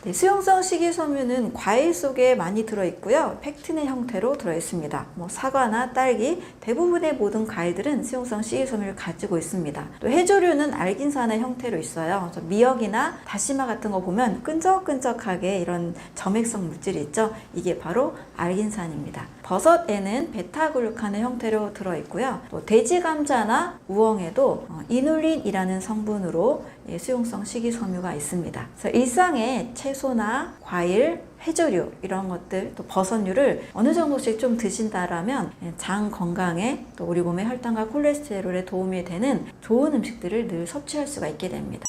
네, 수용성 식이섬유는 과일 속에 많이 들어있고요. 팩틴의 형태로 들어있습니다. 사과나 딸기, 대부분의 모든 과일들은 수용성 식이섬유를 가지고 있습니다. 또 해조류는 알긴산의 형태로 있어요. 미역이나 다시마 같은 거 보면 끈적끈적하게 이런 점액성 물질이 있죠. 이게 바로 알긴산입니다. 버섯에는 베타글루칸의 형태로 들어있고요. 또 돼지 감자나 우엉에도 이눌린이라는 성분으로 수용성 식이섬유가 있습니다. 그래서 일상에 채소나 과일, 해조류 이런 것들 또 버섯류를 어느 정도씩 좀 드신다라면 장 건강에 또 우리 몸의 혈당과 콜레스테롤에 도움이 되는 좋은 음식들을 늘 섭취할 수가 있게 됩니다.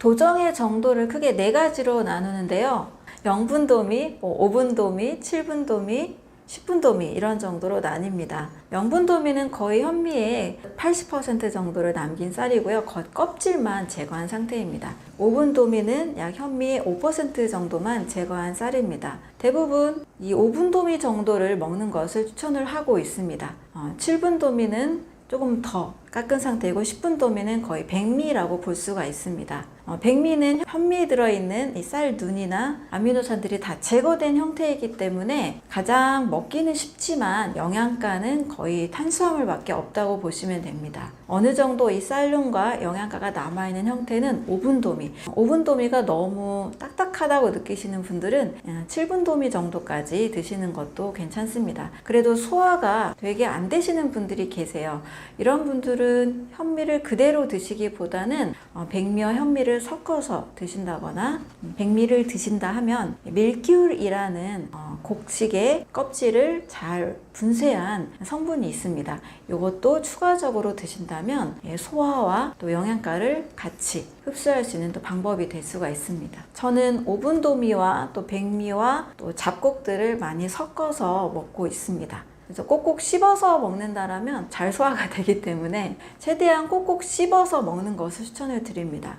도정의 정도를 크게 4가지로 나누는데요. 0분도미, 5분도미, 7분도미, 10분도미 이런 정도로 나뉩니다. 0분도미는 거의 현미의 80% 정도를 남긴 쌀이고요. 껍질만 제거한 상태입니다. 5분도미는 약 현미의 5% 정도만 제거한 쌀입니다. 대부분 이 5분도미 정도를 먹는 것을 추천을 하고 있습니다. 7분도미는 조금 더 깎은 상태이고 10분 도미는 거의 백미라고 볼 수가 있습니다. 백미는 현미에 들어있는 이 쌀 눈이나 아미노산들이 다 제거된 형태이기 때문에 가장 먹기는 쉽지만 영양가는 거의 탄수화물밖에 없다고 보시면 됩니다. 어느 정도 이 쌀눈과 영양가가 남아있는 형태는 5분 도미. 5분 도미가 너무 딱딱하다고 느끼시는 분들은 7분 도미 정도까지 드시는 것도 괜찮습니다. 그래도 소화가 되게 안 되시는 분들이 계세요. 이런 분들은 현미를 그대로 드시기보다는 백미와 현미를 섞어서 드신다거나 백미를 드신다 하면 밀기울이라는 곡식의 껍질을 잘 분쇄한 성분이 있습니다. 이것도 추가적으로 드신다면 소화와 또 영양가를 같이 흡수할 수 있는 또 방법이 될 수가 있습니다. 저는 오븐도미와 또 백미와 또 잡곡들을 많이 섞어서 먹고 있습니다. 그래서 꼭꼭 씹어서 먹는다라면 잘 소화가 되기 때문에 최대한 꼭꼭 씹어서 먹는 것을 추천을 드립니다.